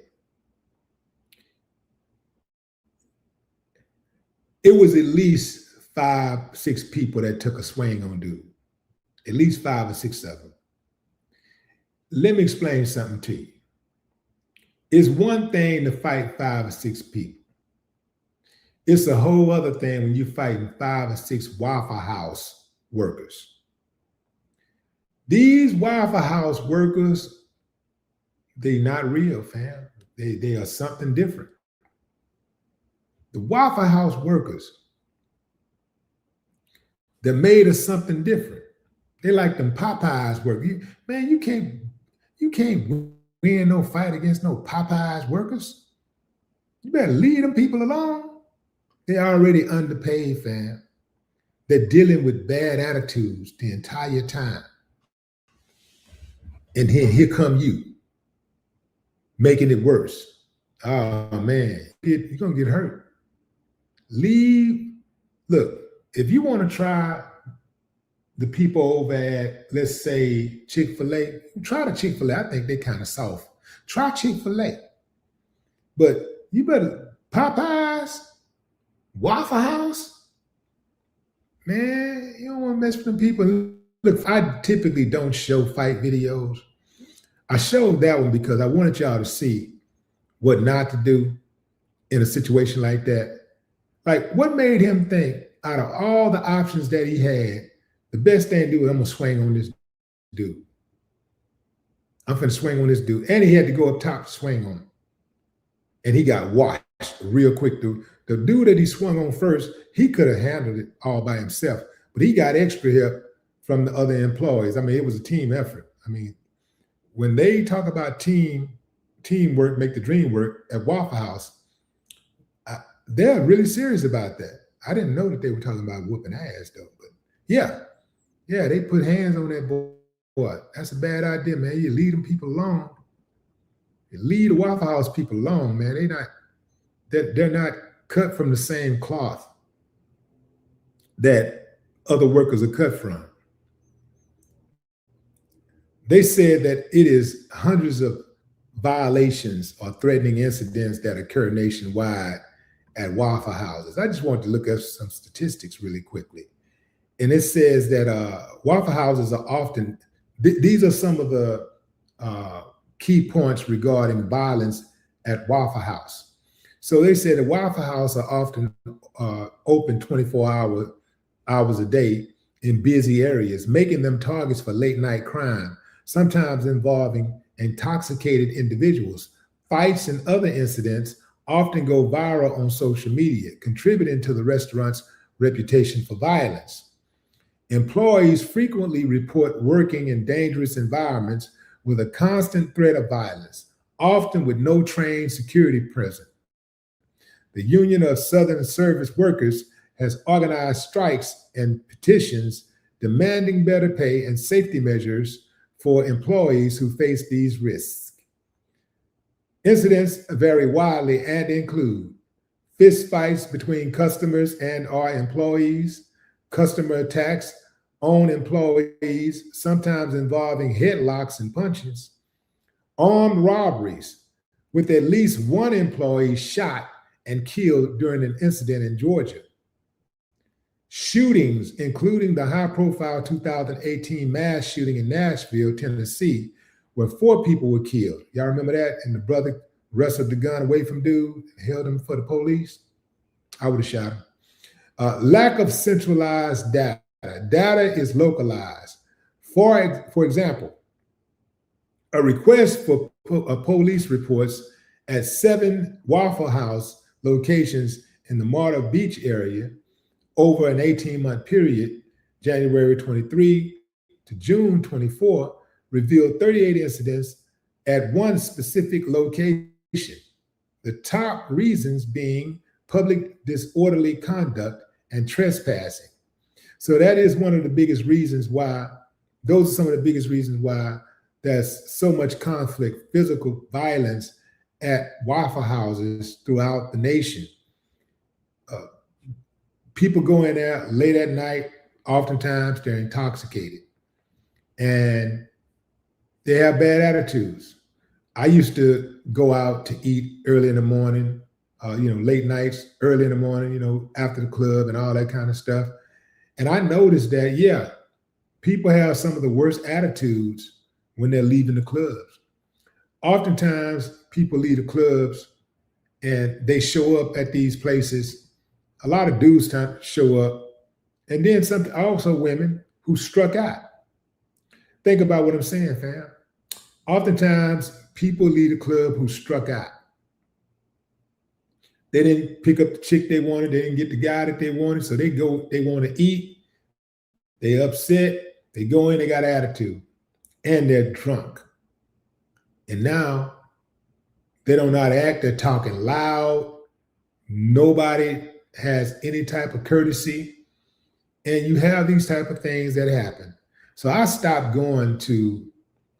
B: It was at least 5, 6 people that took a swing on dude. At least 5 or 6 of them. Let me explain something to you. It's one thing to fight 5 or 6 people. It's a whole other thing when you're fighting 5 or 6 Waffle House workers. These Waffle House workers, they're not real, fam. They are something different. The Waffle House workers, they're made of something different. They like them Popeyes workers. Man, you can't win no fight against no Popeyes workers. You better leave them people alone. They're already underpaid, fam. They're dealing with bad attitudes the entire time. And here come you, making it worse. Oh man, you're gonna get hurt. Leave. Look, if you want to try the people over at, let's say, Chick-fil-A, try the Chick-fil-A. I think they're kind of soft. Try Chick-fil-A. But you better, Popeyes, Waffle House, man, you don't want to mess with them people. Look, I typically don't show fight videos. I showed that one because I wanted y'all to see what not to do in a situation like that. Like, what made him think, out of all the options that he had, the best thing to do is I'm going to swing on this dude. I'm going to swing on this dude. And he had to go up top to swing on him. And he got washed real quick. The dude that he swung on first, he could have handled it all by himself. But he got extra help from the other employees. I mean, it was a team effort. I mean, when they talk about teamwork, make the dream work at Waffle House, they're really serious about that. I didn't know that they were talking about whooping ass though, but yeah, they put hands on that boy. That's a bad idea, man. You leave them people alone. You leave the Waffle House people alone, man. They're not cut from the same cloth that other workers are cut from. They said that it is hundreds of violations or threatening incidents that occur nationwide at Waffle Houses. I just wanted to look up some statistics really quickly. And it says that Waffle Houses are often, these are some of the key points regarding violence at Waffle House. So they said that Waffle House are often open 24 hours a day in busy areas, making them targets for late night crime, sometimes involving intoxicated individuals. Fights and other incidents often go viral on social media, contributing to the restaurant's reputation for violence. Employees frequently report working in dangerous environments with a constant threat of violence, often with no trained security present. The Union of Southern Service Workers has organized strikes and petitions demanding better pay and safety measures for employees who face these risks. Incidents vary widely and include fist fights between customers and/or employees, customer attacks own employees, sometimes involving headlocks and punches, armed robberies with at least one employee shot and killed during an incident in Georgia, shootings, including the high-profile 2018 mass shooting in Nashville, Tennessee, where 4 people were killed. Y'all remember that? And the brother wrestled the gun away from dude and held him for the police. I would have shot him. Lack of centralized data. Data is localized. For example, a request for police reports at 7 Waffle House locations in the Myrtle Beach area over an 18-month period, January 23 to June 24, revealed 38 incidents at one specific location. The top reasons being public disorderly conduct and trespassing. So that is one of the biggest reasons why, those are some of the biggest reasons why there's so much conflict, physical violence at Waffle Houses throughout the nation. People go in there late at night, oftentimes they're intoxicated and they have bad attitudes. I used to go out to eat early in the morning, late nights, early in the morning, after the club and all that kind of stuff. And I noticed that, people have some of the worst attitudes when they're leaving the clubs. Oftentimes, people leave the clubs and they show up at these places. A lot of dudes show up, and then some, also women who struck out. Think about what I'm saying, fam. Oftentimes, people leave the club who struck out. They didn't pick up the chick they wanted. They didn't get the guy that they wanted. So they want to eat. They upset. They go in, they got attitude. And they're drunk. And now they don't know how to act. They're talking loud. Nobody has any type of courtesy. And you have these type of things that happen. So I stopped going to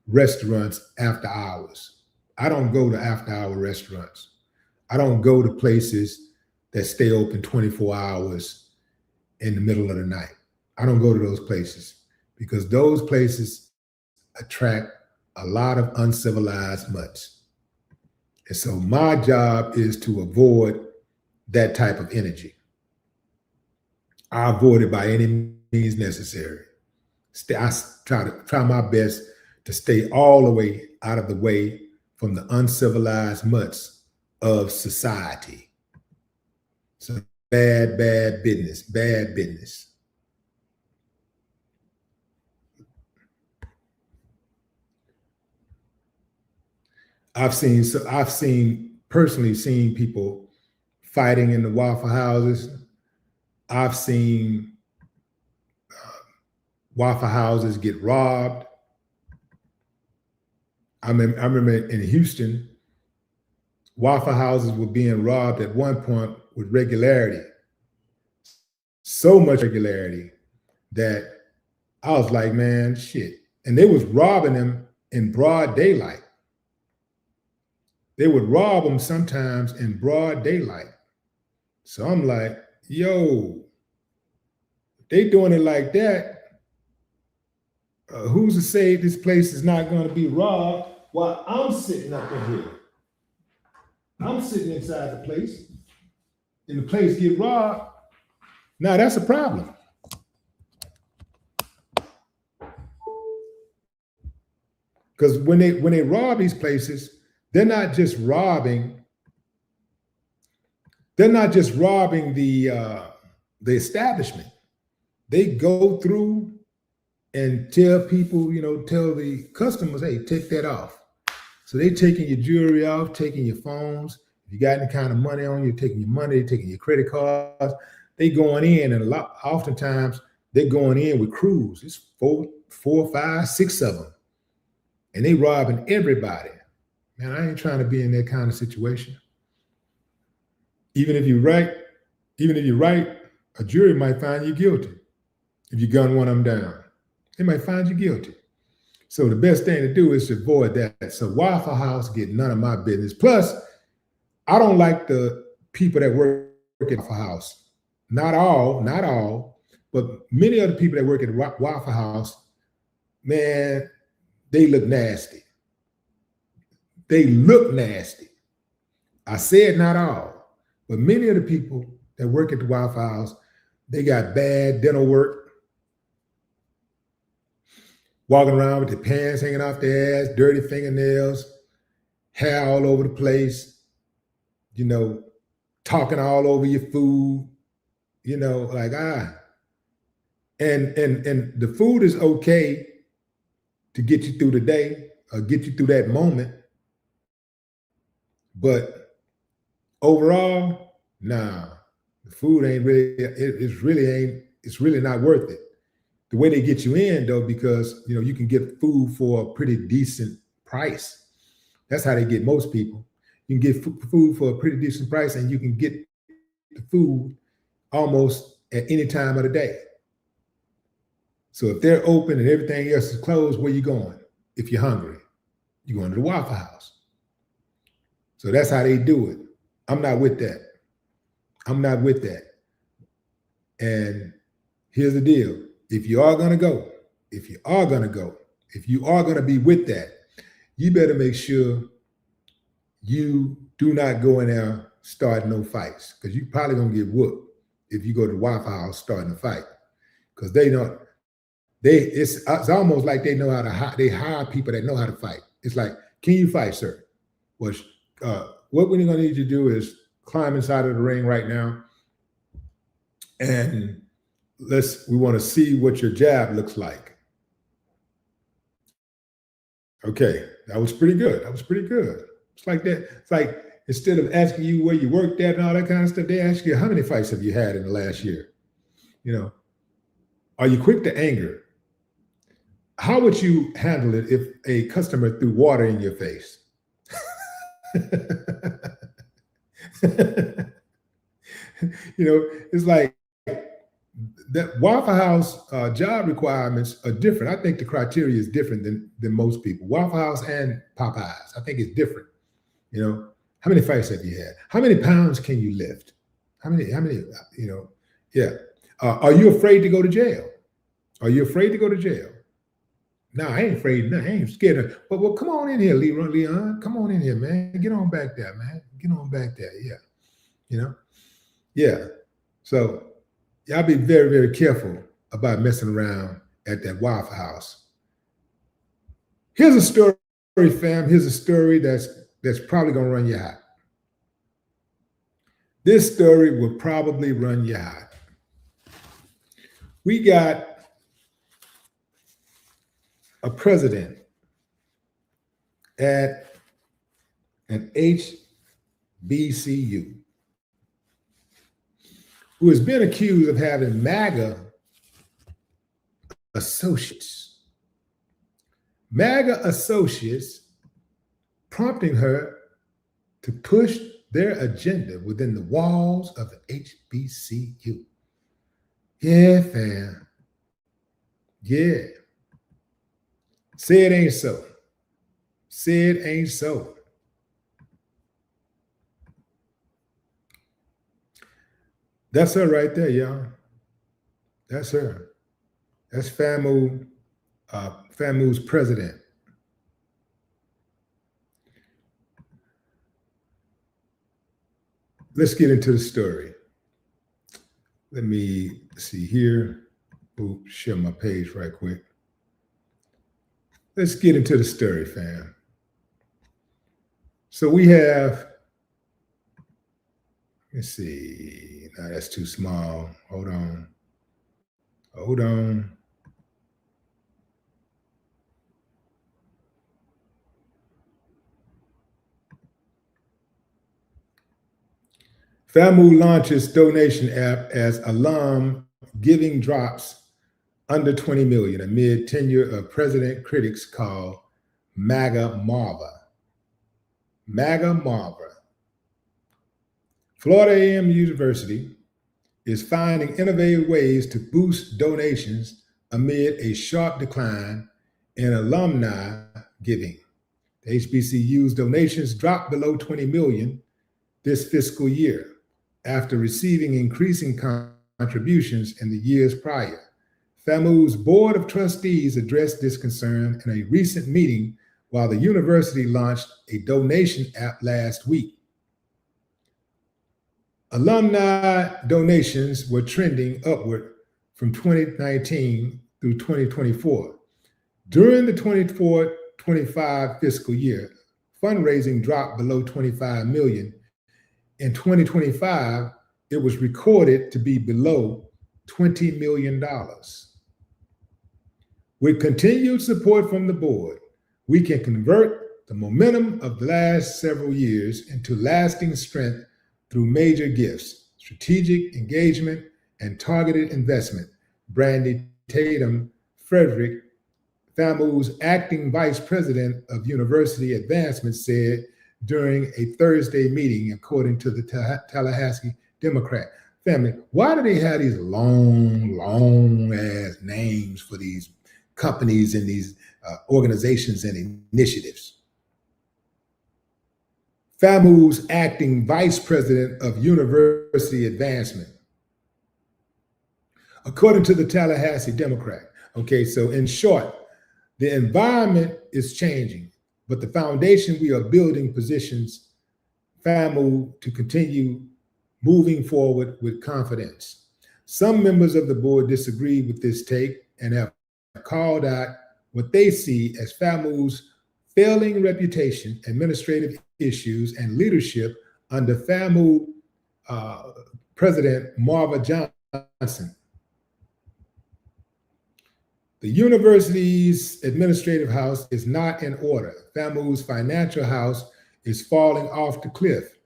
B: restaurants after hours. I don't go to after hour restaurants. I don't go to places that stay open 24 hours in the middle of the night. I don't go to those places because those places attract a lot of uncivilized mutts. And so my job is to avoid that type of energy. I avoid it by any means necessary. I try my best to stay all the way out of the way from the uncivilized mutts of society. So bad business, bad business. I've personally seen people fighting in the Waffle Houses. I've seen Waffle Houses get robbed. I remember in Houston, Waffle Houses were being robbed at one point with regularity. So much regularity that I was like, man, shit. And they was robbing them in broad daylight. They would rob them sometimes in broad daylight. So I'm like, yo, they doing it like that. Who's to say this place is not going to be robbed while I'm sitting up in here? I'm sitting inside the place and the place get robbed. Now that's a problem. Because when they rob these places, they're not just robbing the establishment. They go through and tell people, tell the customers, hey, take that off. So they taking your jewelry off, taking your phones. If you got any kind of money on you, taking your money, taking your credit cards. They going in, and oftentimes they're going in with crews. It's 4, 5, 6 of them. And they robbing everybody. Man, I ain't trying to be in that kind of situation. Even if you're right, a jury might find you guilty if you gun one of them down. They might find you guilty. So the best thing to do is to avoid that. So Waffle House get none of my business. Plus, I don't like the people that work at Waffle House. Not all, But many of the people that work at Waffle House, man, they look nasty. They look nasty. I said not all, but many of the people that work at the Waffle House, they got bad dental work, walking around with their pants hanging off their ass, dirty fingernails, hair all over the place, you know, talking all over your food, you know, like, and the food is okay to get you through the day or get you through that moment. But overall, nah, the food ain't really, it's really not worth it. The way they get you in though, because, you know, you can get food for a pretty decent price. That's how they get most people. You can get food for a pretty decent price and you can get the food almost at any time of the day. So if they're open and everything else is closed, where you going? If you're hungry, you're going to the Waffle House. So that's how they do it. I'm not with that. I'm not with that. And here's the deal. If you are going to go, if you are going to be with that, you better make sure you do not go in there starting no fights, because you probably going to get whooped if you go to the Waffle House starting a fight, because it's almost like they know how to they hire people that know how to fight. It's like, can you fight, sir? Well, what we're going to need you to do is climb inside of the ring right now, and we want to see what your jab looks like. Okay, that was pretty good. It's like that. It's like, instead of asking you where you worked at and all that kind of stuff, they ask you, how many fights have you had in the last year? You know, are you quick to anger? How would you handle it if a customer threw water in your face? You know, it's like that Waffle House job requirements are different. I think the criteria is different than most people. Waffle House and Popeyes, I think it's different. You know, how many fights have you had? How many pounds can you lift? How many, you know, yeah. Are you afraid to go to jail? Are you afraid to go to jail? No, I ain't afraid. No, I ain't scared. But well, come on in here, Leon. Come on in here, man. Get on back there, man. Get on back there. Yeah. You know? Yeah. So y'all be very, very careful about messing around at that Waffle House. Here's a story, fam. Here's a story that's probably gonna run you hot. This story will probably run you hot. We got a president at an HBCU who has been accused of having MAGA associates. MAGA associates prompting her to push their agenda within the walls of the HBCU. Yeah, fam. Yeah. Say it ain't so. Say it ain't so. That's her right there, y'all. That's her. That's FAMU, FAMU's president. Let's get into the story. Let me see here. We'll share my page right quick. Let's get into the story, fam. So we have, let's see. No, that's too small. Hold on. Hold on. FAMU launches donation app as alum giving drops under 20 million amid tenure of president critics call MAGA Marva. MAGA Marva. Florida A&M University is finding innovative ways to boost donations amid a sharp decline in alumni giving. The HBCU's donations dropped below 20 million this fiscal year after receiving increasing contributions in the years prior. FAMU's Board of Trustees addressed this concern in a recent meeting while the university launched a donation app last week. Alumni donations were trending upward from 2019 through 2024. During the 24-25 fiscal year, fundraising dropped below $25 million. In 2025, it was recorded to be below $20 million. With continued support from the board, we can convert the momentum of the last several years into lasting strength through major gifts, strategic engagement, and targeted investment. Brandy Tatum Frederick, FAMU's acting vice president of university advancement, said during a Thursday meeting, according to the Tallahassee Democrat. Family, why do they have these long ass names for these companies and these organizations and initiatives? FAMU's acting vice president of university advancement, according to the Tallahassee Democrat. Okay, so in short, the environment is changing, but the foundation we are building positions FAMU to continue moving forward with confidence. Some members of the board disagree with this take and have called out what they see as FAMU's failing reputation, administrative issues, and leadership under FAMU President Marva Johnson. The university's administrative house is not in order. FAMU's financial house is falling off the cliff.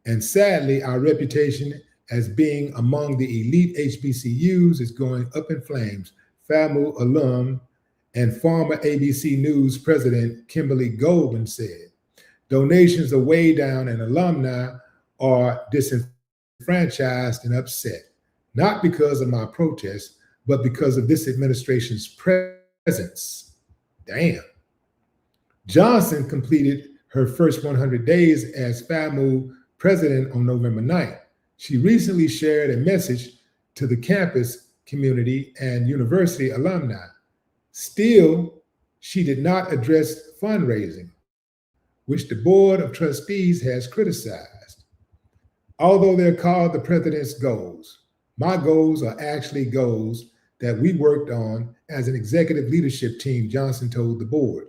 B: And sadly, our reputation as being among the elite HBCUs is going up in flames. FAMU alum and former ABC News president Kimberly Goldman said, donations are way down and alumni are disenfranchised and upset, not because of my protest, but because of this administration's presence. Damn. Johnson completed her first 100 days as FAMU president on November 9th. She recently shared a message to the campus community and university alumni. Still, she did not address fundraising, which the Board of Trustees has criticized. Although they're called the president's goals, my goals are actually goals that we worked on as an executive leadership team, Johnson told the board.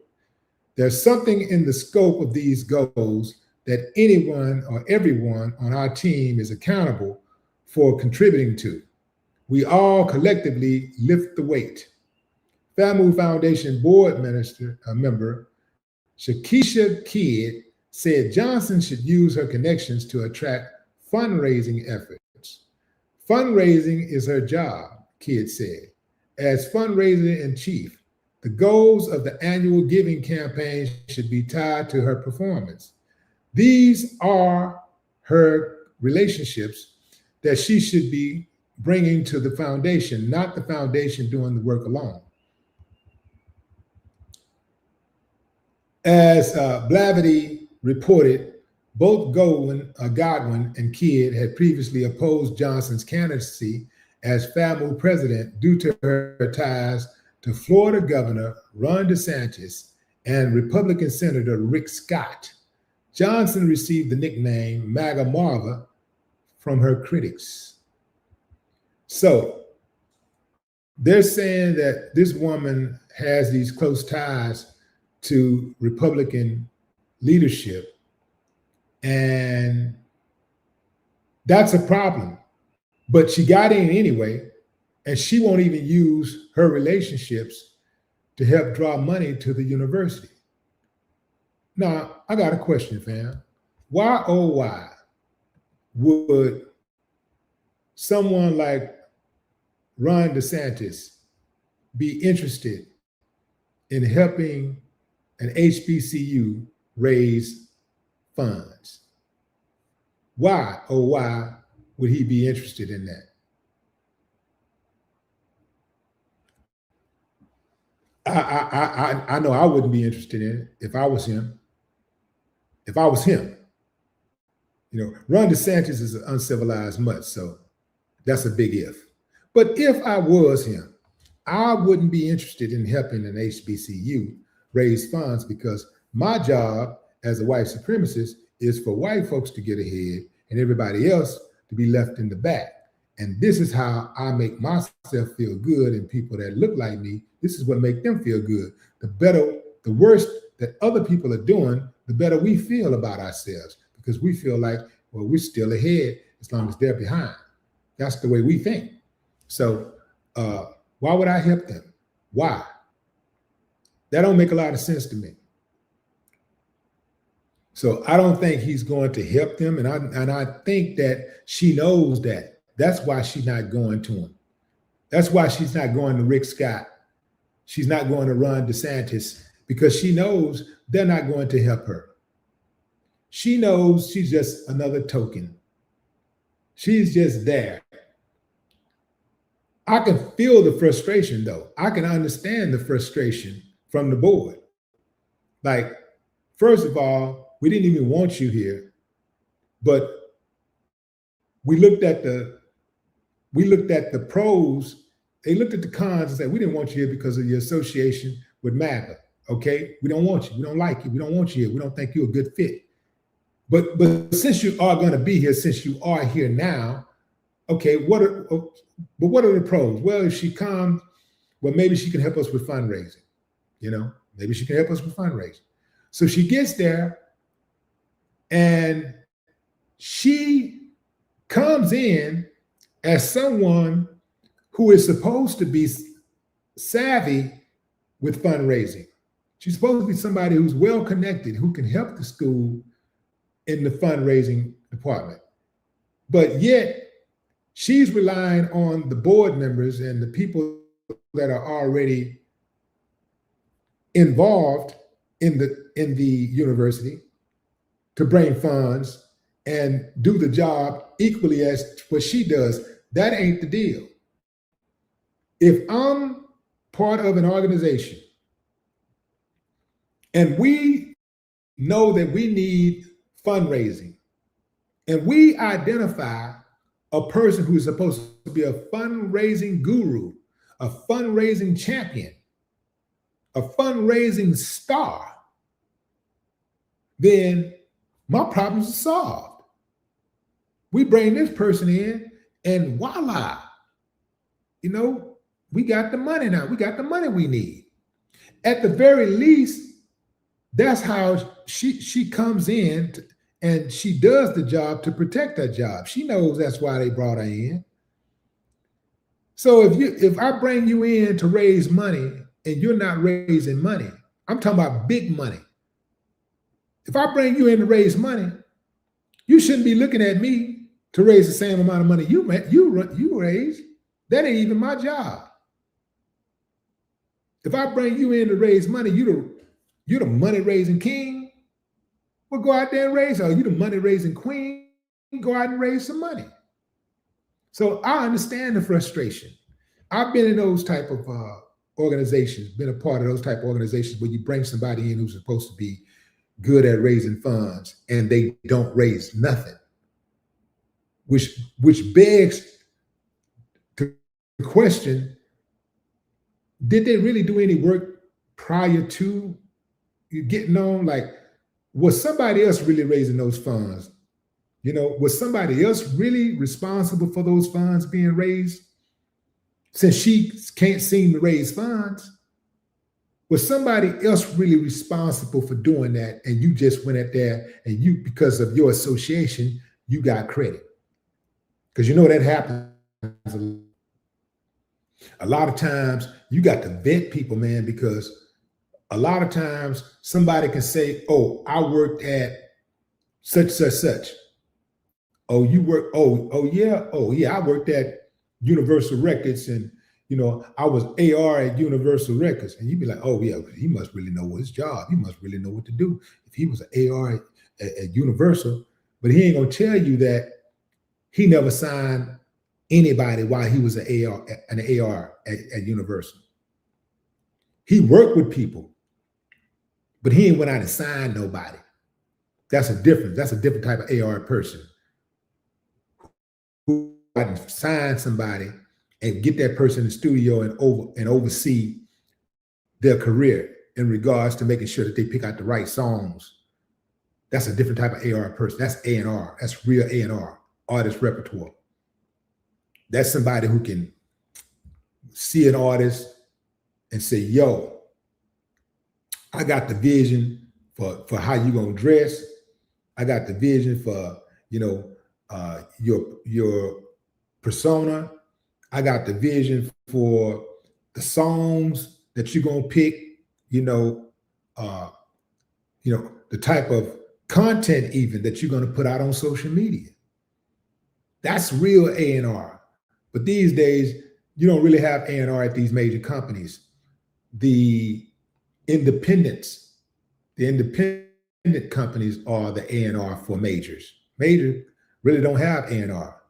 B: There's something in the scope of these goals that anyone or everyone on our team is accountable for contributing to. We all collectively lift the weight. FAMU Foundation board member Shakisha Kidd said Johnson should use her connections to attract fundraising efforts. Fundraising is her job, Kidd said. As fundraiser in chief, the goals of the annual giving campaign should be tied to her performance. These are her relationships that she should be bringing to the foundation, not the foundation doing the work alone. As Blavity reported, both Godwin and Kidd had previously opposed Johnson's candidacy as FAMU president due to her ties to Florida Governor Ron DeSantis and Republican Senator Rick Scott. Johnson received the nickname MAGA Marva from her critics. So they're saying that this woman has these close ties to Republican leadership, and that's a problem. But she got in anyway, and she won't even use her relationships to help draw money to the university. Now, I got a question, fam. Why, oh, why would someone like Ron DeSantis be interested in helping an HBCU raise funds? Why, oh, why would he be interested in that? I know I wouldn't be interested in it if I was him. If I was him, you know, Ron DeSantis is an uncivilized mutt, so that's a big if. But if I was him, I wouldn't be interested in helping an HBCU raise funds, because my job as a white supremacist is for white folks to get ahead and everybody else to be left in the back. And this is how I make myself feel good, and people that look like me, this is what make them feel good. The worse that other people are doing, the better we feel about ourselves, because we feel like, well, we're still ahead as long as they're behind. That's the way we think. So why would I help them? Why? That don't make a lot of sense to me. So I don't think he's going to help them. And I think that she knows that. That's why she's not going to him. That's why she's not going to Rick Scott. She's not going to Ron DeSantis, because she knows they're not going to help her. She knows she's just another token. She's just there. I can feel the frustration, though. I can understand the frustration from the board. Like, first of all, we didn't even want you here, but we looked at the pros. They looked at the cons and said, we didn't want you here because of your association with MAGA. Okay, we don't want you. We don't like you. We don't want you here. We don't think you're a good fit. But since you are going to be here, since you are here now, okay, what are the pros? Well, if she comes, well, maybe she can help us with fundraising. Maybe she can help us with fundraising. So she gets there and she comes in as someone who is supposed to be savvy with fundraising. She's supposed to be somebody who's well connected, who can help the school in the fundraising department. But yet she's relying on the board members and the people that are already involved in the university to bring funds and do the job equally as what she does. That ain't the deal. If I'm part of an organization and we know that we need fundraising, and we identify a person who is supposed to be a fundraising guru, a fundraising champion, a fundraising star, then my problems are solved. We bring this person in and voila, we got the money now. We got the money we need. At the very least, that's how she comes in and she does the job to protect her job. She knows that's why they brought her in. So if I bring you in to raise money and you're not raising money, I'm talking about big money. If I bring you in to raise money, you shouldn't be looking at me to raise the same amount of money you raise. That ain't even my job. If I bring you in to raise money, you're the money-raising king. Well, go out there and raise. Or you the money-raising queen. Go out and raise some money. So I understand the frustration. I've been in those type of organizations, been a part of those type of organizations where you bring somebody in who's supposed to be good at raising funds and they don't raise nothing, which begs the question, did they really do any work prior to you getting on? Like, was somebody else really raising those funds? Was somebody else really responsible for those funds being raised? Since she can't seem to raise funds, was somebody else really responsible for doing that? And you just went out there and because of your association, you got credit. Because that happens a lot of times. You got to vet people, man, because a lot of times somebody can say, oh, I worked at such. Oh, you work, oh yeah, I worked at Universal Records and I was AR at Universal Records. And you'd be like, oh yeah, he must really know his job. He must really know what to do if he was an AR at Universal. But he ain't gonna tell you that he never signed anybody while he was an AR at Universal. He worked with people, but he ain't went out and signed nobody. That's a different type of AR person who signed somebody and get that person in the studio and oversee their career in regards to making sure that they pick out the right songs. That's a different type of AR person. That's A&R. That's real A&R, artist repertoire. That's somebody who can see an artist and say, yo, I got the vision for how you gonna dress. I got the vision for, your persona. I got the vision for the songs that you're gonna pick, the type of content even that you're gonna put out on social media. That's real A&R. But these days, you don't really have A&R at these major companies. The independent companies are the A&R for majors. Majors really don't have A&R.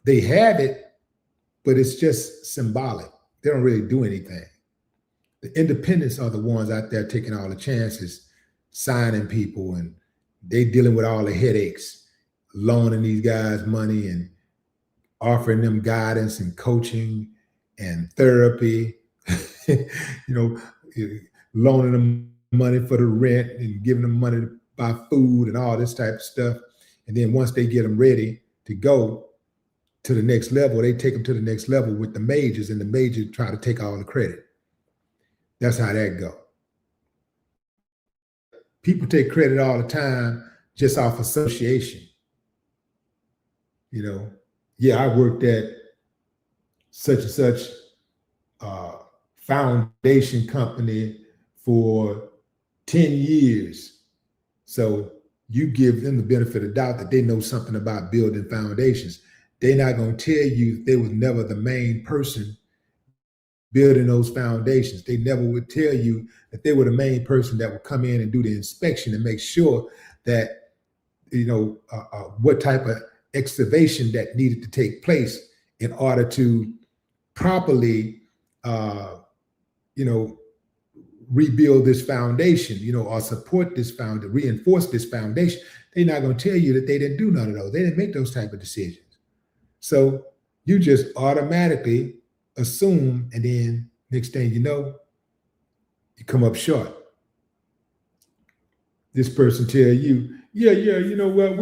B: They have it, but it's just symbolic. They don't really do anything. The independents are the ones out there taking all the chances, signing people, and they dealing with all the headaches, loaning these guys money and offering them guidance and coaching and therapy, loaning them money for the rent and giving them money to buy food and all this type of stuff. And then once they get them ready to go to the next level, they take them to the next level with the majors, and the majors try to take all the credit. That's how that go. People take credit all the time just off association. I worked at such and such foundation company for 10 years. So you give them the benefit of the doubt that they know something about building foundations. They're not going to tell you they was never the main person building those foundations. They never would tell you that they were the main person that would come in and do the inspection and make sure that, what type of excavation that needed to take place in order to properly, rebuild this foundation, or support this reinforce this foundation. They're not going to tell you that they didn't do none of those. They didn't make those type of decisions. So you just automatically assume, and then next thing you know, you come up short. This person tell you, we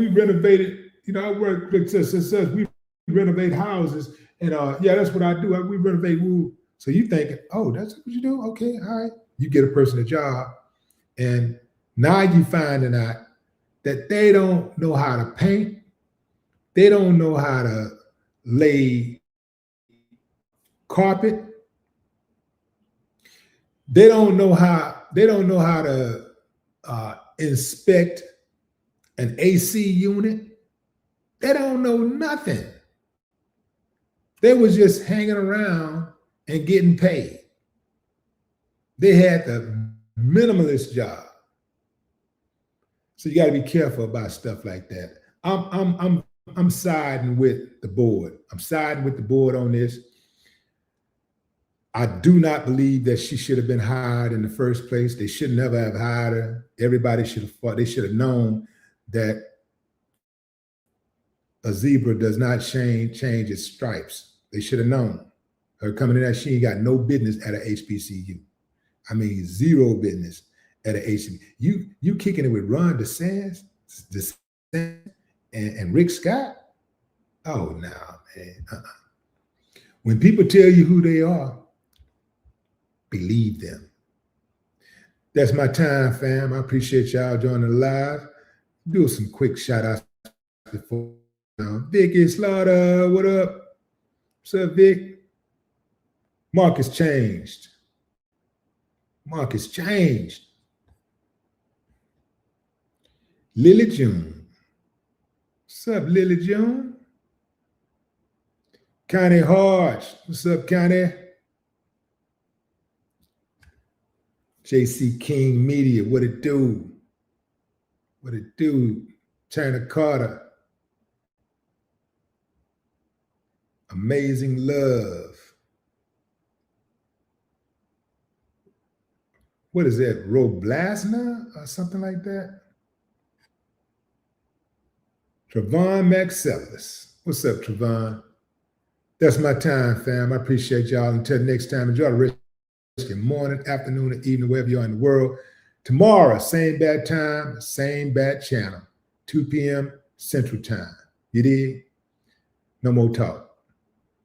B: renovated, I work with such, we renovate houses, and that's what I do. We renovate. So you thinking, oh, that's what you do? Okay, all right. You get a person a job, and now you finding out that they don't know how to paint. They don't know how to lay carpet. They don't know how to inspect an AC unit. They don't know nothing. They was just hanging around and getting paid. They had the minimalist job. So you got to be careful about stuff like that. I'm siding with the board. I'm siding with the board on this. I do not believe that she should have been hired in the first place. They should never have hired her. Everybody should have fought. They should have known that a zebra does not change its stripes. They should have known. Her coming in there, she ain't got no business at a HBCU. I mean, zero business at a HBCU. You kicking it with Ron DeSantis and Rick Scott? Oh, no, man. When people tell you who they are, believe them. That's my time, fam. I appreciate y'all joining the live. Do some quick shout outs before. Vicky Slaughter, what up? What's up, Vic? Marcus changed. Marcus changed. Lily June. What's up, Lily June? Connie Hodge. What's up, Connie? JC King Media. What it do? What it do? Turner Carter. Amazing Love. What is that? Roblasna or something like that? Trevon Maxellis. What's up, Trevon? That's my time, fam. I appreciate y'all. Until next time, enjoy the rest of your morning, afternoon, or evening, wherever you are in the world. Tomorrow, same bad time, same bad channel, 2 p.m. Central Time. You dig? No more talk.